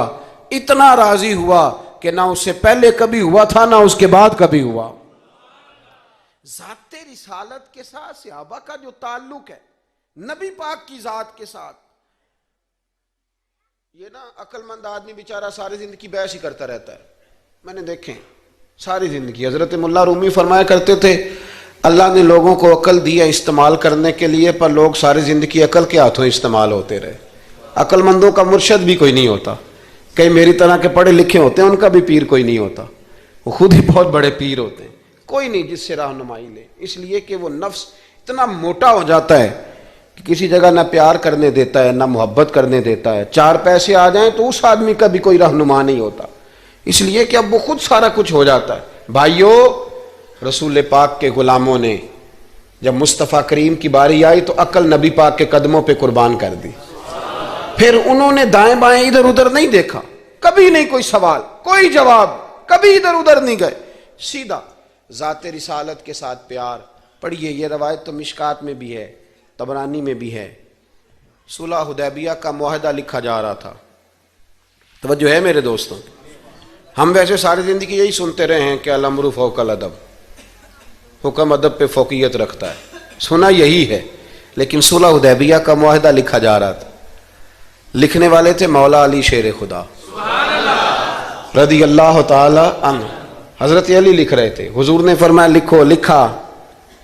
S1: اتنا راضی ہوا کہ نہ اس سے پہلے کبھی ہوا تھا نہ اس کے بعد کبھی ہوا. ذات رسالت کے ساتھ صحابہ کا جو تعلق ہے نبی پاک کی ذات کے ساتھ, یہ نا عقل مند آدمی بیچارہ ساری زندگی بحث ہی کرتا رہتا ہے. میں نے دیکھیں ساری زندگی. حضرت ملا رومی فرمایا کرتے تھے اللہ نے لوگوں کو عقل دیا استعمال کرنے کے لیے, پر لوگ ساری زندگی عقل کے ہاتھوں استعمال ہوتے رہے. عقل مندوں کا مرشد بھی کوئی نہیں ہوتا. کئی میری طرح کے پڑھے لکھے ہوتے ہیں ان کا بھی پیر کوئی نہیں ہوتا, وہ خود ہی بہت بڑے پیر ہوتے ہیں. کوئی نہیں جس سے رہنمائی لے، اس لیے کہ وہ نفس اتنا موٹا ہو جاتا ہے کہ کسی جگہ نہ پیار کرنے دیتا ہے نہ محبت کرنے دیتا ہے، 4 پیسے آ جائیں تو اس آدمی کا بھی کوئی رہنما نہیں ہوتا، اس لیے کہ اب وہ خود سارا کچھ ہو جاتا ہے۔ بھائیو، رسول پاک کے غلاموں نے جب مصطفیٰ کریم کی باری آئی تو عقل نبی پاک کے قدموں پہ قربان کر دی، پھر انہوں نے دائیں بائیں ادھر ادھر نہیں دیکھا، کبھی نہیں کوئی سوال کوئی جواب، کبھی ادھر ادھر نہیں گئے، سیدھا ذات رسالت کے ساتھ پیار۔ پڑھیے، یہ روایت تو مشکات میں بھی ہے، طبرانی میں بھی ہے، صلح حدیبیہ کا معاہدہ لکھا جا رہا تھا۔ توجہ ہے میرے دوستوں، ہم ویسے ساری زندگی یہی سنتے رہے ہیں کہ الامر فوق الادب، حکم ادب پہ فوقیت رکھتا ہے، سنا یہی ہے، لیکن صلح حدیبیہ کا معاہدہ لکھا جا رہا تھا، لکھنے والے تھے مولا علی شیر خدا رضی اللہ تعالی عنہ، حضرت علی لکھ رہے تھے، حضور نے فرمایا لکھو، لکھا،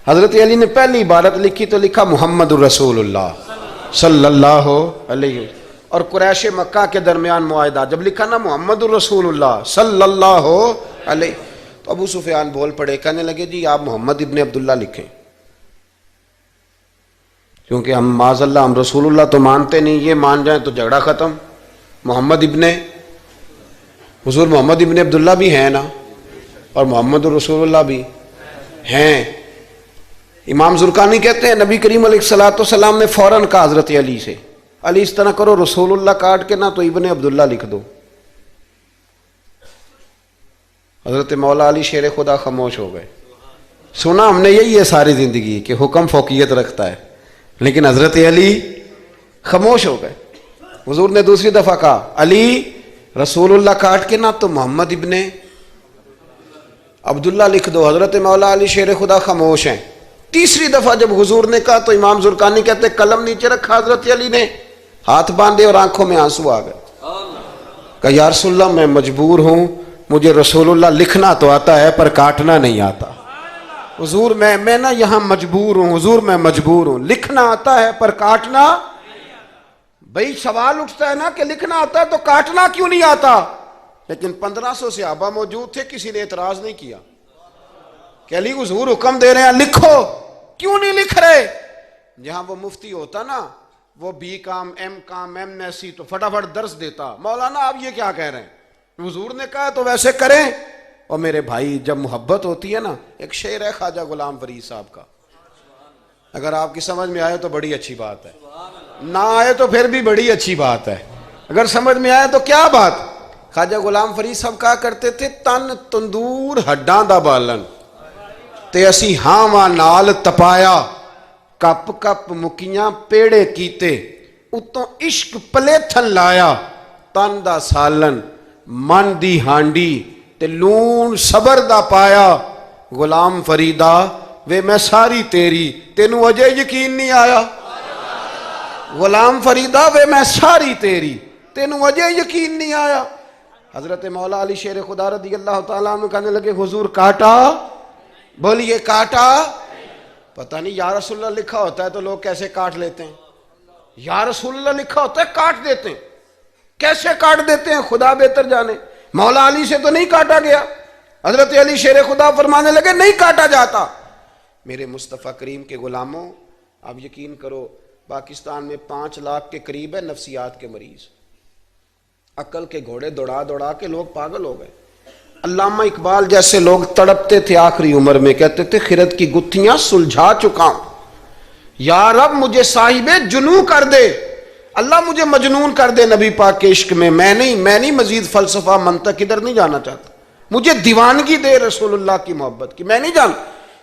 S1: حضرت علی نے پہلی عبارت لکھی تو لکھا محمد الرسول اللہ صلی اللہ علیہ وسلم، اور قریش مکہ کے درمیان معاہدہ، جب لکھا نا محمد الرسول اللہ صلی اللہ علیہ، تو ابو سفیان بول پڑے، کہنے لگے جی آپ محمد ابن عبداللہ لکھیں، کیونکہ ہم معاذ اللہ ہم رسول اللہ تو مانتے نہیں، یہ مان جائیں تو جھگڑا ختم، محمد ابن، حضور محمد ابن عبداللہ بھی ہیں نا، اور محمد الرسول اللہ بھی ہیں۔ امام زرقانی کہتے ہیں نبی کریم علیہ الصلوۃ والسلام نے فوراً کہا حضرت علی سے، علی اس طرح کرو، رسول اللہ کاٹ کے نہ تو ابن عبداللہ لکھ دو۔ حضرت مولا علی شیر خدا خاموش ہو گئے۔ سنا ہم نے یہی ہے ساری زندگی کہ حکم فوقیت رکھتا ہے، لیکن حضرت علی خاموش ہو گئے۔ حضور نے دوسری دفعہ کہا علی رسول اللہ کاٹ کے نہ تو محمد ابن عبداللہ لکھ دو۔ حضرت مولا علی شیر خدا خاموش ہیں۔ تیسری دفعہ جب حضور نے کہا تو امام زرقانی کہتے قلم نیچے رکھا حضرت علی نے، ہاتھ باندھے اور آنکھوں میں آنسو آ گئے، کہا یا رسول اللہ میں مجبور ہوں، مجھے رسول اللہ لکھنا تو آتا ہے پر کاٹنا نہیں آتا۔ حضور میں نا یہاں مجبور ہوں، حضور میں مجبور ہوں، لکھنا آتا ہے پر کاٹنا۔ بھئی سوال اٹھتا ہے نا کہ لکھنا آتا ہے تو کاٹنا کیوں نہیں آتا؟ لیکن 1500 صحابہ موجود تھے، کسی نے اعتراض نہیں کیا کہ علی حضور حکم دے رہے ہیں لکھو، کیوں نہیں لکھ رہے؟ جہاں وہ مفتی ہوتا نا، وہ B com M com M S C تو فٹافٹ درس دیتا، مولانا آپ یہ کیا کہہ رہے ہیں، حضور نے کہا تو ویسے کریں۔ اور میرے بھائی جب محبت ہوتی ہے نا، ایک شعر ہے خواجہ غلام فرید صاحب کا، اگر آپ کی سمجھ میں آئے تو بڑی اچھی بات ہے، نہ آئے تو پھر بھی بڑی اچھی بات ہے، اگر سمجھ میں آئے تو کیا بات۔ خواجہ غلام فرید صاحب کہا کرتے تھے تن تندور ہڈاں دا بالن تے اسی ہاواں نال تپایا، کپ کپ مکیاں پیڑے کیتے اتوں عشق پلیتھن لایا، تن دا سالن من دی ہانڈی تے لون صبر دا پایا، غلام فریدا وے میں ساری تیری تینوں اجے یقین نہیں آیا، غلام فریدا وے میں ساری تیری تینوں اجے یقین نہیں آیا۔ حضرت مولا علی شیر خدا رضی اللہ تعالیٰ عنہ کہنے لگے حضور کاٹا؟ بولیے کاٹا؟ پتہ نہیں یا رسول اللہ لکھا ہوتا ہے تو لوگ کیسے کاٹ لیتے ہیں، یا رسول اللہ لکھا ہوتا ہے کاٹ دیتے ہیں، کیسے کاٹ دیتے ہیں خدا بہتر جانے۔ مولا علی سے تو نہیں کاٹا گیا، حضرت علی شیر خدا فرمانے لگے نہیں کاٹا جاتا۔ میرے مصطفیٰ کریم کے غلاموں، آپ یقین کرو پاکستان میں 5 لاکھ کے قریب ہے نفسیات کے مریض، عقل کے گھوڑے دوڑا دوڑا کے لوگ پاگل ہو گئے۔ علامہ اقبال جیسے لوگ تڑپتے تھے آخری عمر میں، کہتے تھے خرد کی گتھیاں سلجھا چکا ہوں، یا رب مجھے صاحب جنوں کر دے، اللہ مجھے مجنون کر دے نبی پاک کے عشق میں، میں نہیں مزید فلسفہ منطق ادھر نہیں جانا چاہتا، مجھے دیوانگی دے رسول اللہ کی محبت کی، میں نہیں جان۔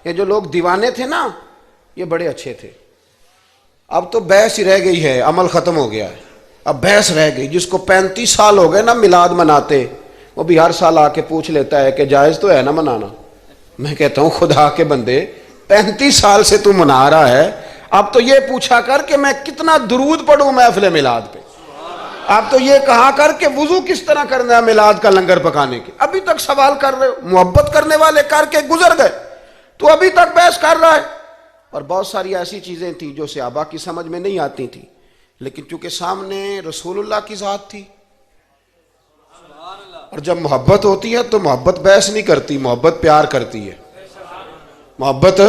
S1: یہ جو لوگ دیوانے تھے نا یہ بڑے اچھے تھے، اب تو بحث ہی رہ گئی ہے، عمل ختم ہو گیا ہے، اب بحث رہ گئی۔ جس کو 35 سال ہو گئے نا میلاد مناتے، وہ بھی ہر سال آ کے پوچھ لیتا ہے کہ جائز تو ہے نا منانا۔ میں کہتا ہوں خدا کے بندے 35 سال سے تو منا رہا ہے، اب تو یہ پوچھا کر کہ میں کتنا درود پڑھوں محفل میلاد پہ، اب تو یہ کہا کر کہ وضو کس طرح کرنا ہے میلاد کا لنگر پکانے کے، ابھی تک سوال کر رہے ہو۔ محبت کرنے والے کر کے گزر گئے تو ابھی تک بحث کر رہا ہے۔ اور بہت ساری ایسی چیزیں تھیں جو صحابہ کی سمجھ میں نہیں آتی تھی، لیکن چونکہ سامنے رسول اللہ کی ذات تھی، اور جب محبت ہوتی ہے تو محبت بحث نہیں کرتی، محبت پیار کرتی ہے۔ محبت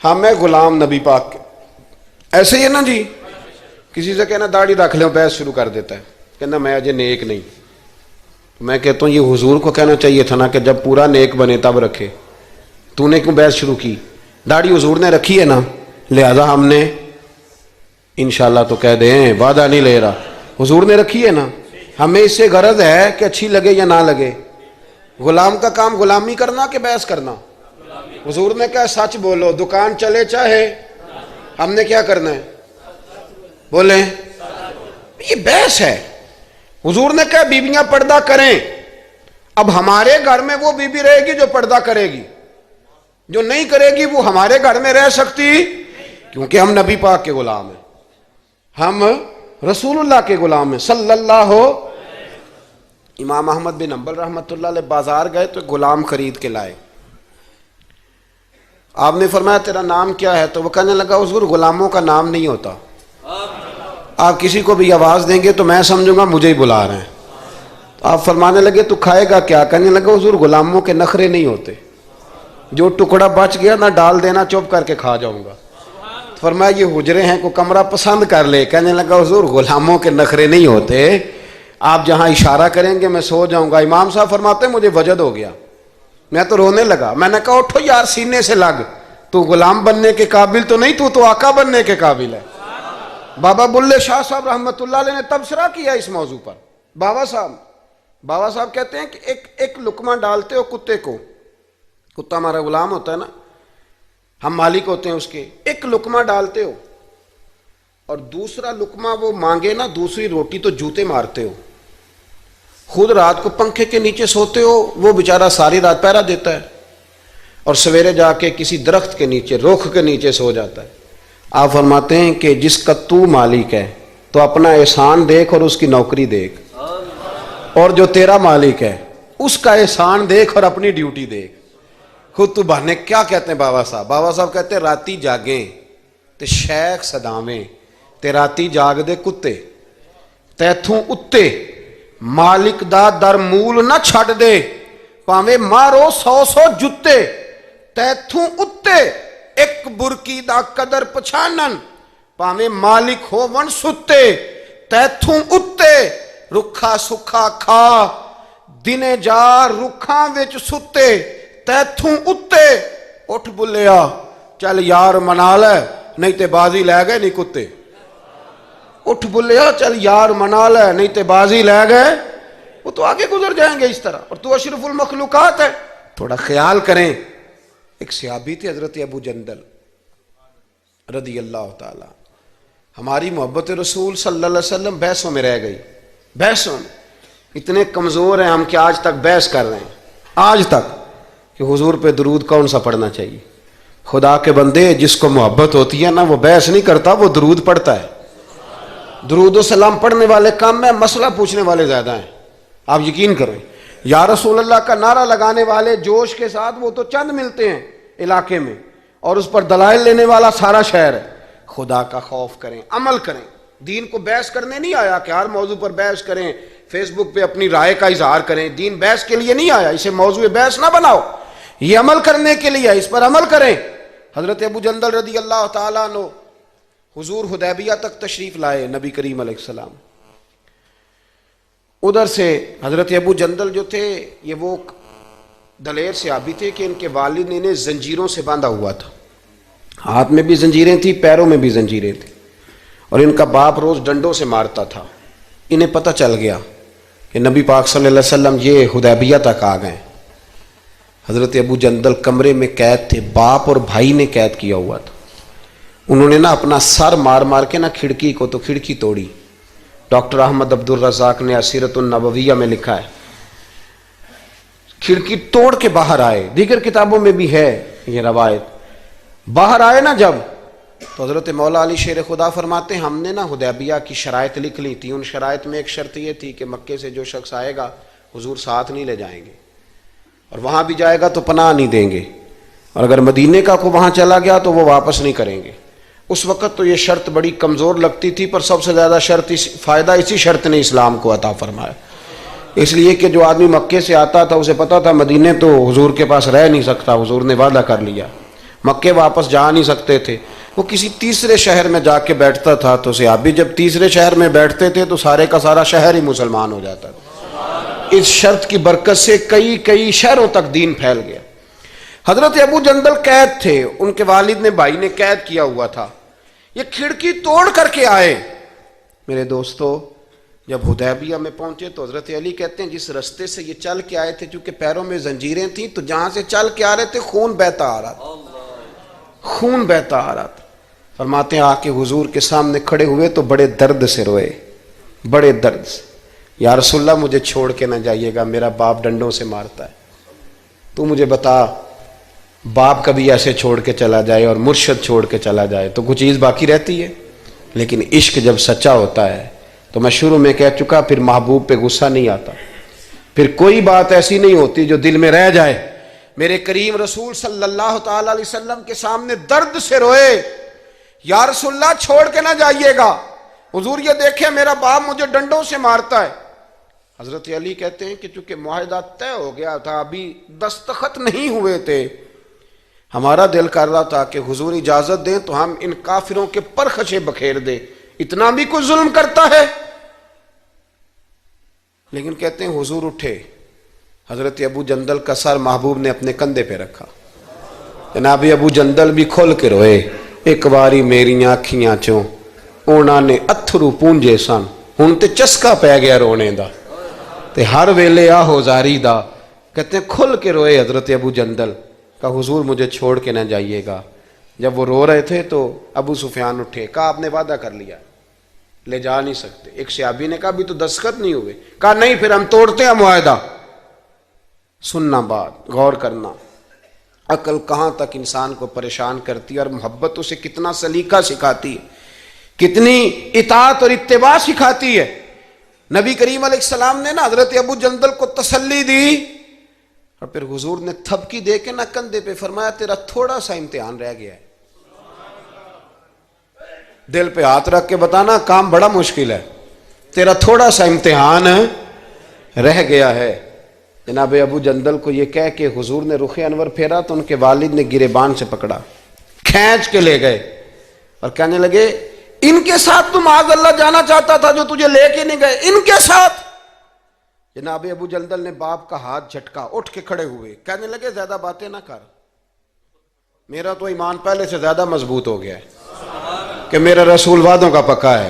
S1: ہاں میں غلام نبی پاک کے. ایسے ہی ہے نا جی, کسی سے کہنا داڑھی رکھ لیں بحث شروع کر دیتا ہے, کہنا میں اجے نیک نہیں. میں کہتا ہوں یہ حضور کو کہنا چاہیے تھا نا کہ جب پورا نیک بنے تب رکھے, تو نے کیوں بحث شروع کی؟ داڑھی حضور نے رکھی ہے نا, لہذا ہم نے انشاءاللہ تو کہہ دیں, وعدہ نہیں لے رہا, حضور نے رکھی ہے نا, ہمیں اس سے غرض ہے کہ اچھی لگے یا نہ لگے. غلام کا کام غلامی کرنا کہ بحث کرنا؟ حضور نے کہا سچ بولو, دکان چلے چاہے, ہم نے کیا کرنا ہے؟ بولیں, یہ بحث ہے. حضور نے کہا بیویاں پردہ کریں. اب ہمارے گھر میں وہ بیوی رہے گی جو پردہ کرے گی, جو نہیں کرے گی وہ ہمارے گھر میں رہ سکتی, کیونکہ ہم نبی پاک کے غلام ہیں, ہم رسول اللہ کے غلام ہیں صلی اللہ. امام احمد بن حنبل رحمۃ اللہ علیہ بازار گئے تو غلام خرید کے لائے. آپ نے فرمایا تیرا نام کیا ہے؟ تو وہ کہنے لگا حضور غلاموں کا نام نہیں ہوتا, آپ کسی کو بھی آواز دیں گے تو میں سمجھوں گا مجھے ہی بلا رہے ہیں. تو آپ فرمانے لگے تو کھائے گا کیا؟ کہنے لگا حضور غلاموں کے نخرے نہیں ہوتے, جو ٹکڑا بچ گیا نہ ڈال دینا, چپ کر کے کھا جاؤں گا. فرمایا یہ حجرے ہیں, کو کمرہ پسند کر لے. کہنے لگا حضور غلاموں کے نخرے نہیں ہوتے, آپ جہاں اشارہ کریں گے میں سو جاؤں گا. امام صاحب فرماتے ہیں مجھے وجد ہو گیا, میں تو رونے لگا. میں نے کہا اٹھو یار سینے سے لگ, تو غلام بننے کے قابل تو نہیں, تو آقا بننے کے قابل ہے. بابا بلے شاہ صاحب رحمۃ اللہ علیہ نے تبصرہ کیا اس موضوع پر. بابا صاحب کہتے ہیں کہ ایک لقمہ ڈالتے ہو کتے کو, کتا ہمارا غلام ہوتا ہے نا, ہم مالک ہوتے ہیں اس کے, ایک لقمہ ڈالتے ہو اور دوسرا لقمہ وہ مانگے نا دوسری روٹی تو جوتے مارتے ہو. خود رات کو پنکھے کے نیچے سوتے ہو, وہ بیچارہ ساری رات پہرا دیتا ہے, اور سویرے جا کے کسی درخت کے نیچے رخ کے نیچے سو جاتا ہے. آپ فرماتے ہیں کہ جس کا تو مالک ہے تو اپنا احسان دیکھ اور اس کی نوکری دیکھ, اور جو تیرا مالک ہے اس کا احسان دیکھ اور اپنی ڈیوٹی دیکھ. خود تو بہانے کیا کہتے ہیں بابا صاحب کہتے ہیں راتی جاگیں تے شیخ صداویں, تے راتی جاگ دے کتے, تیتھوں اتے مالک دا در مول نہ چھڑ دے, پاویں مارو 100 جتے, تیتھوں اتے ایک برکی دا قدر پچھانن, پاویں مالک ہو ون ستے, تیتھوں اتے رکھا سکھا کھا دنے جار رکھاں وچ ستے, تیتھوں اتے اٹھ بلیا چل یار منا لے نہیں تے بازی لے گئے نہیں کتے, اٹھ بلیا چل یار منا لے نہیں تے بازی لے گئے. وہ تو آگے گزر جائیں گے اس طرح, اور تو اشرف المخلوقات ہے. تھوڑا خیال کریں. ایک صحابی تھے حضرت ابو جندل رضی اللہ تعالی, ہماری محبت رسول صلی اللہ علیہ وسلم بحثوں میں رہ گئی. بحثوں میں اتنے کمزور ہیں ہم کہ آج تک بحث کر رہے ہیں, آج تک, کہ حضور پہ درود کون سا پڑھنا چاہیے. خدا کے بندے جس کو محبت ہوتی ہے نا وہ بحث نہیں کرتا, وہ درود پڑھتا ہے. درود و سلام پڑھنے والے کم ہیں, مسئلہ پوچھنے والے زیادہ ہیں. آپ یقین کریں, یا رسول اللہ کا نعرہ لگانے والے جوش کے ساتھ وہ تو چند ملتے ہیں علاقے میں, اور اس پر دلائل لینے والا سارا شہر ہے. خدا کا خوف کریں, عمل کریں. دین کو بحث کرنے نہیں آیا کہ ہر موضوع پر بحث کریں, فیس بک پہ اپنی رائے کا اظہار کریں. دین بحث کے لیے نہیں آیا, اسے موضوع بحث نہ بناؤ, یہ عمل کرنے کے لیے, اس پر عمل کریں. حضرت ابو جندل رضی اللہ تعالیٰ عنہ حضور حدیبیہ تک تشریف لائے نبی کریم علیہ السلام. ادھر سے حضرت ابو جندل جو تھے یہ وہ دلیر صحابی تھے کہ ان کے والد نے انہیں زنجیروں سے باندھا ہوا تھا, ہاتھ میں بھی زنجیریں تھیں, پیروں میں بھی زنجیریں تھیں, اور ان کا باپ روز ڈنڈوں سے مارتا تھا. انہیں پتہ چل گیا کہ نبی پاک صلی اللہ علیہ وسلم یہ حدیبیہ تک آ گئے. حضرت ابو جندل کمرے میں قید تھے, باپ اور بھائی نے قید کیا ہوا تھا. انہوں نے نا اپنا سر مار مار کے نا کھڑکی کو تو کھڑکی توڑی. ڈاکٹر احمد عبد الرزاق نے اسیرۃ النبویہ میں لکھا ہے کھڑکی توڑ کے باہر آئے, دیگر کتابوں میں بھی ہے یہ روایت. باہر آئے نا جب, تو حضرت مولا علی شیر خدا فرماتے ہیں ہم نے نا حدیبیہ کی شرائط لکھ لی تھی. ان شرائط میں ایک شرط یہ تھی کہ مکے سے جو شخص آئے گا حضور ساتھ نہیں لے جائیں گے, اور وہاں بھی جائے گا تو پناہ نہیں دیں گے, اور اگر مدینے کا کو وہاں چلا گیا تو وہ واپس نہیں کریں گے. اس وقت تو یہ شرط بڑی کمزور لگتی تھی, پر سب سے زیادہ فائدہ اسی شرط نے اسلام کو عطا فرمایا. اس لیے کہ جو آدمی مکے سے آتا تھا اسے پتا تھا مدینے تو حضور کے پاس رہ نہیں سکتا، حضور نے وعدہ کر لیا، مکے واپس جا نہیں سکتے تھے، وہ کسی تیسرے شہر میں جا کے بیٹھتا تھا، تو صحابی جب تیسرے شہر میں بیٹھتے تھے تو سارے کا سارا شہر ہی مسلمان ہو جاتا تھا۔ اس شرط کی برکت سے کئی شہروں تک دین پھیل گیا۔ حضرت ابو جندل قید تھے، ان کے والد نے بھائی نے قید کیا ہوا تھا، یہ کھڑکی توڑ کر کے آئے۔ میرے دوستو، جب حدیبیہ میں پہنچے تو حضرت علی کہتے ہیں جس رستے سے یہ چل کے آئے تھے، چونکہ پیروں میں زنجیریں تھیں تو جہاں سے چل کے آ رہے تھے خون بہتا آ رہا تھا، خون بہتا آ رہا تھا۔ فرماتے ہیں آ کے حضور کے سامنے کھڑے ہوئے تو بڑے درد سے روئے، بڑے درد سے، یا رسول اللہ مجھے چھوڑ کے نہ جائیے گا، میرا باپ ڈنڈوں سے مارتا ہے، تو مجھے بتا باپ کبھی ایسے چھوڑ کے چلا جائے اور مرشد چھوڑ کے چلا جائے تو کچھ چیز باقی رہتی ہے؟ لیکن عشق جب سچا ہوتا ہے تو میں شروع میں کہہ چکا، پھر محبوب پہ غصہ نہیں آتا، پھر کوئی بات ایسی نہیں ہوتی جو دل میں رہ جائے۔ میرے کریم رسول صلی اللہ تعالی علیہ وسلم کے سامنے درد سے روئے، یا رسول اللہ چھوڑ کے نہ جائیے گا، حضور یہ دیکھیں میرا باپ مجھے ڈنڈوں سے مارتا ہے۔ حضرت علی کہتے ہیں کہ چونکہ معاہدہ طے ہو گیا تھا، ابھی دستخط نہیں ہوئے تھے، ہمارا دل کر رہا تھا کہ حضور اجازت دیں تو ہم ان کافروں کے پرخچے بکھیر دیں، اتنا بھی کوئی ظلم کرتا ہے؟ لیکن کہتے ہیں حضور اٹھے، حضرت ابو جندل کا سر محبوب نے اپنے کندھے پہ رکھا، جناب ابو جندل بھی کھل کے روئے، ایک باری میریاں اکھیاں چوں اونا نے اتھرو پونجے سن، ہن تے چسکا پہ گیا رونے دا تے ہر ویلے آہو زاری دا۔ کہتے ہیں کھل کے روئے حضرت ابو جندل، کہا حضور مجھے چھوڑ کے نہ جائیے گا۔ جب وہ رو رہے تھے تو ابو سفیان اٹھے، کہا آپ نے وعدہ کر لیا، لے جا نہیں سکتے۔ ایک صحابی نے کہا بھی تو دستخط نہیں ہوئے، کہا نہیں پھر ہم توڑتے ہیں معاہدہ۔ سننا بات، غور کرنا، عقل کہاں تک انسان کو پریشان کرتی ہے اور محبت اسے کتنا سلیقہ سکھاتی ہے، کتنی اطاعت اور اتباع سکھاتی ہے۔ نبی کریم علیہ السلام نے نا حضرت ابو جندل کو تسلی دی، اور پھر حضور نے تھپکی دے کے نہ کندھے پہ فرمایا تیرا تھوڑا سا امتحان رہ گیا ہے۔ دل پہ ہاتھ رکھ کے بتانا کام بڑا مشکل ہے، تیرا تھوڑا سا امتحان رہ گیا ہے۔ جناب ابو جندل کو یہ کہہ کہ حضور نے رخ انور پھیرا تو ان کے والد نے گریبان سے پکڑا، کھینچ کے لے گئے اور کہنے لگے ان کے ساتھ تو معاذ اللہ جانا چاہتا تھا جو تجھے لے کے نہیں گئے، ان کے ساتھ۔ جناب ابو جندل نے باپ کا ہاتھ جھٹکا، اٹھ کے کھڑے ہوئے، کہنے لگے زیادہ باتیں نہ کر، میرا تو ایمان پہلے سے زیادہ مضبوط ہو گیا ہے کہ میرا رسول وعدوں کا پکا ہے،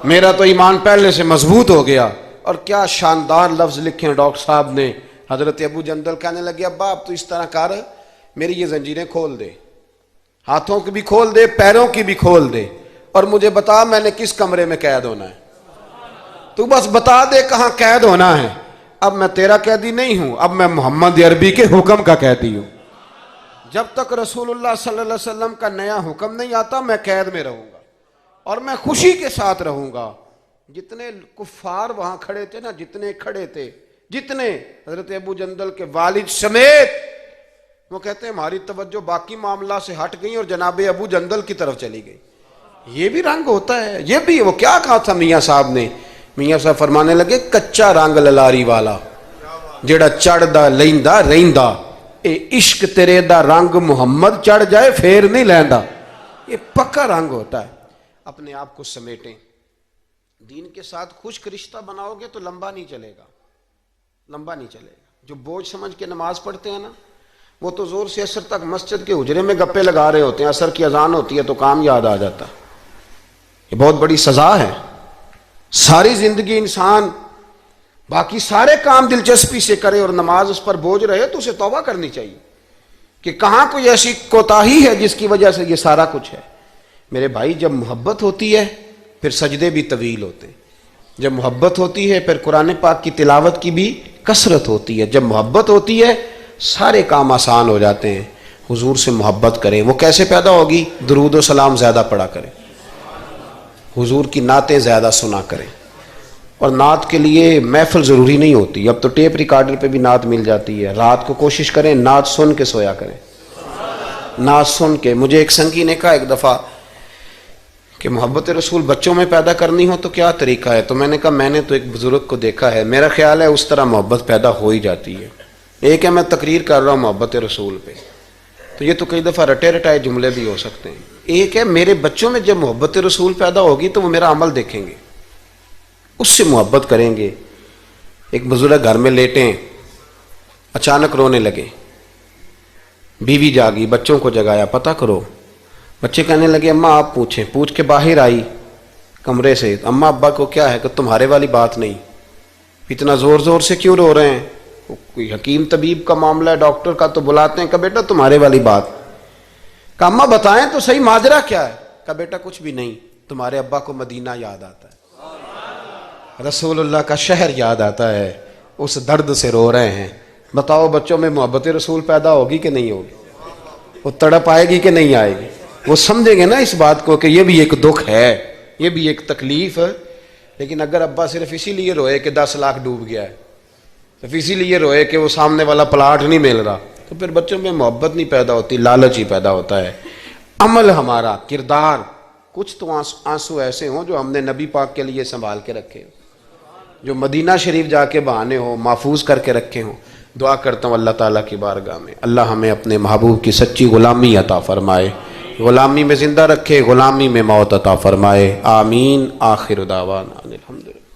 S1: میرا تو ایمان پہلے سے مضبوط ہو گیا۔ اور کیا شاندار لفظ لکھے ہیں ڈاکٹر صاحب نے، حضرت ابو جندل کہنے لگے ابا آپ تو اس طرح کر، میری یہ زنجیریں کھول دے، ہاتھوں کی بھی کھول دے، پیروں کی بھی کھول دے، اور مجھے بتا میں نے کس کمرے میں قید ہونا ہے، تو بس بتا دے کہاں قید ہونا ہے۔ اب میں تیرا قیدی نہیں ہوں، اب میں محمد عربی کے حکم کا قیدی ہوں، جب تک رسول اللہ صلی اللہ علیہ وسلم کا نیا حکم نہیں آتا میں قید میں رہوں گا اور میں خوشی کے ساتھ رہوں گا۔ جتنے کفار وہاں کھڑے تھے نا، جتنے کھڑے تھے، جتنے حضرت ابو جندل کے والد سمیت، وہ کہتے ہیں ہماری توجہ باقی معاملہ سے ہٹ گئی اور جناب ابو جندل کی طرف چلی گئی۔ یہ بھی رنگ ہوتا ہے، یہ بھی، وہ کیا کہا تھا میاں صاحب نے؟ میاں صاحب فرمانے لگے کچا رنگ للاری والا جڑا چڑھ دا لیندا رہندا، اے عشق تیرے دا رنگ محمد چڑھ جائے پھر نہیں لیندا۔ یہ پکا رنگ ہوتا ہے۔ اپنے آپ کو سمیٹیں، دین کے ساتھ خشک رشتہ بناؤ گے تو لمبا نہیں چلے گا، لمبا نہیں چلے گا۔ جو بوجھ سمجھ کے نماز پڑھتے ہیں نا، وہ تو زور سے عصر تک مسجد کے حجرے میں گپے لگا رہے ہوتے ہیں، عصر کی اذان ہوتی ہے تو کام یاد آ جاتا۔ یہ بہت بڑی سزا ہے۔ ساری زندگی انسان باقی سارے کام دلچسپی سے کرے اور نماز اس پر بوجھ رہے تو اسے توبہ کرنی چاہیے کہ کہاں کوئی ایسی کوتاہی ہے جس کی وجہ سے یہ سارا کچھ ہے۔ میرے بھائی، جب محبت ہوتی ہے پھر سجدے بھی طویل ہوتے ہیں، جب محبت ہوتی ہے پھر قرآن پاک کی تلاوت کی بھی کثرت ہوتی ہے، جب محبت ہوتی ہے سارے کام آسان ہو جاتے ہیں۔ حضور سے محبت کریں، وہ کیسے پیدا ہوگی؟ درود و سلام زیادہ پڑھا کریں، حضور کی نعتیں زیادہ سنا کریں، اور نعت کے لیے محفل ضروری نہیں ہوتی، اب تو ٹیپ ریکارڈر پہ بھی نعت مل جاتی ہے، رات کو کوشش کریں نعت سن کے سویا کریں، نعت سن کے۔ مجھے ایک سنگی نے کہا ایک دفعہ کہ محبت رسول بچوں میں پیدا کرنی ہو تو کیا طریقہ ہے؟ تو میں نے کہا میں نے تو ایک بزرگ کو دیکھا ہے، میرا خیال ہے اس طرح محبت پیدا ہو ہی جاتی ہے۔ ایک ہے میں تقریر کر رہا ہوں محبت رسول پہ، تو یہ تو کئی دفعہ رٹے رٹائے جملے بھی ہو سکتے ہیں۔ ایک ہے میرے بچوں میں جب محبت رسول پیدا ہوگی تو وہ میرا عمل دیکھیں گے، اس سے محبت کریں گے۔ ایک بزرگ گھر میں لیٹے ہیں، اچانک رونے لگے، بیوی جاگی، بچوں کو جگایا، پتہ کرو۔ بچے کہنے لگے اماں آپ پوچھیں، پوچھ کے باہر آئی کمرے سے، اماں ابا کو کیا ہے؟ کہ تمہارے والی بات نہیں، اتنا زور زور سے کیوں رو رہے ہیں؟ کوئی حکیم طبیب کا معاملہ ہے، ڈاکٹر کا تو بلاتے ہیں۔ کہ بیٹا تمہارے والی بات۔ کہ اماں بتائیں تو صحیح ماجرا کیا ہے؟ کہ بیٹا کچھ بھی نہیں، تمہارے ابا کو مدینہ یاد آتا ہے، رسول اللہ کا شہر یاد آتا ہے، اس درد سے رو رہے ہیں۔ بتاؤ بچوں میں محبت رسول پیدا ہوگی کہ نہیں ہوگی؟ وہ تڑپ آئے گی کہ نہیں آئے گی؟ وہ سمجھیں گے نا اس بات کو کہ یہ بھی ایک دکھ ہے، یہ بھی ایک تکلیف ہے۔ لیکن اگر ابا صرف اسی لیے روئے کہ 10 لاکھ ڈوب گیا ہے، صرف اسی لیے روئے کہ وہ سامنے والا پلاٹ نہیں مل رہا، تو پھر بچوں میں محبت نہیں پیدا ہوتی، لالچ ہی پیدا ہوتا ہے۔ عمل ہمارا، کردار، کچھ تو آنسو ایسے ہوں جو ہم نے نبی پاک کے لیے سنبھال کے رکھے، جو مدینہ شریف جا کے بہانے ہوں، محفوظ کر کے رکھے ہوں۔ دعا کرتا ہوں اللہ تعالیٰ کی بارگاہ میں اللہ ہمیں اپنے محبوب کی سچی غلامی عطا فرمائے، غلامی میں زندہ رکھے، غلامی میں موت عطا فرمائے۔ آمین۔ آخر دعوانا الحمدللہ۔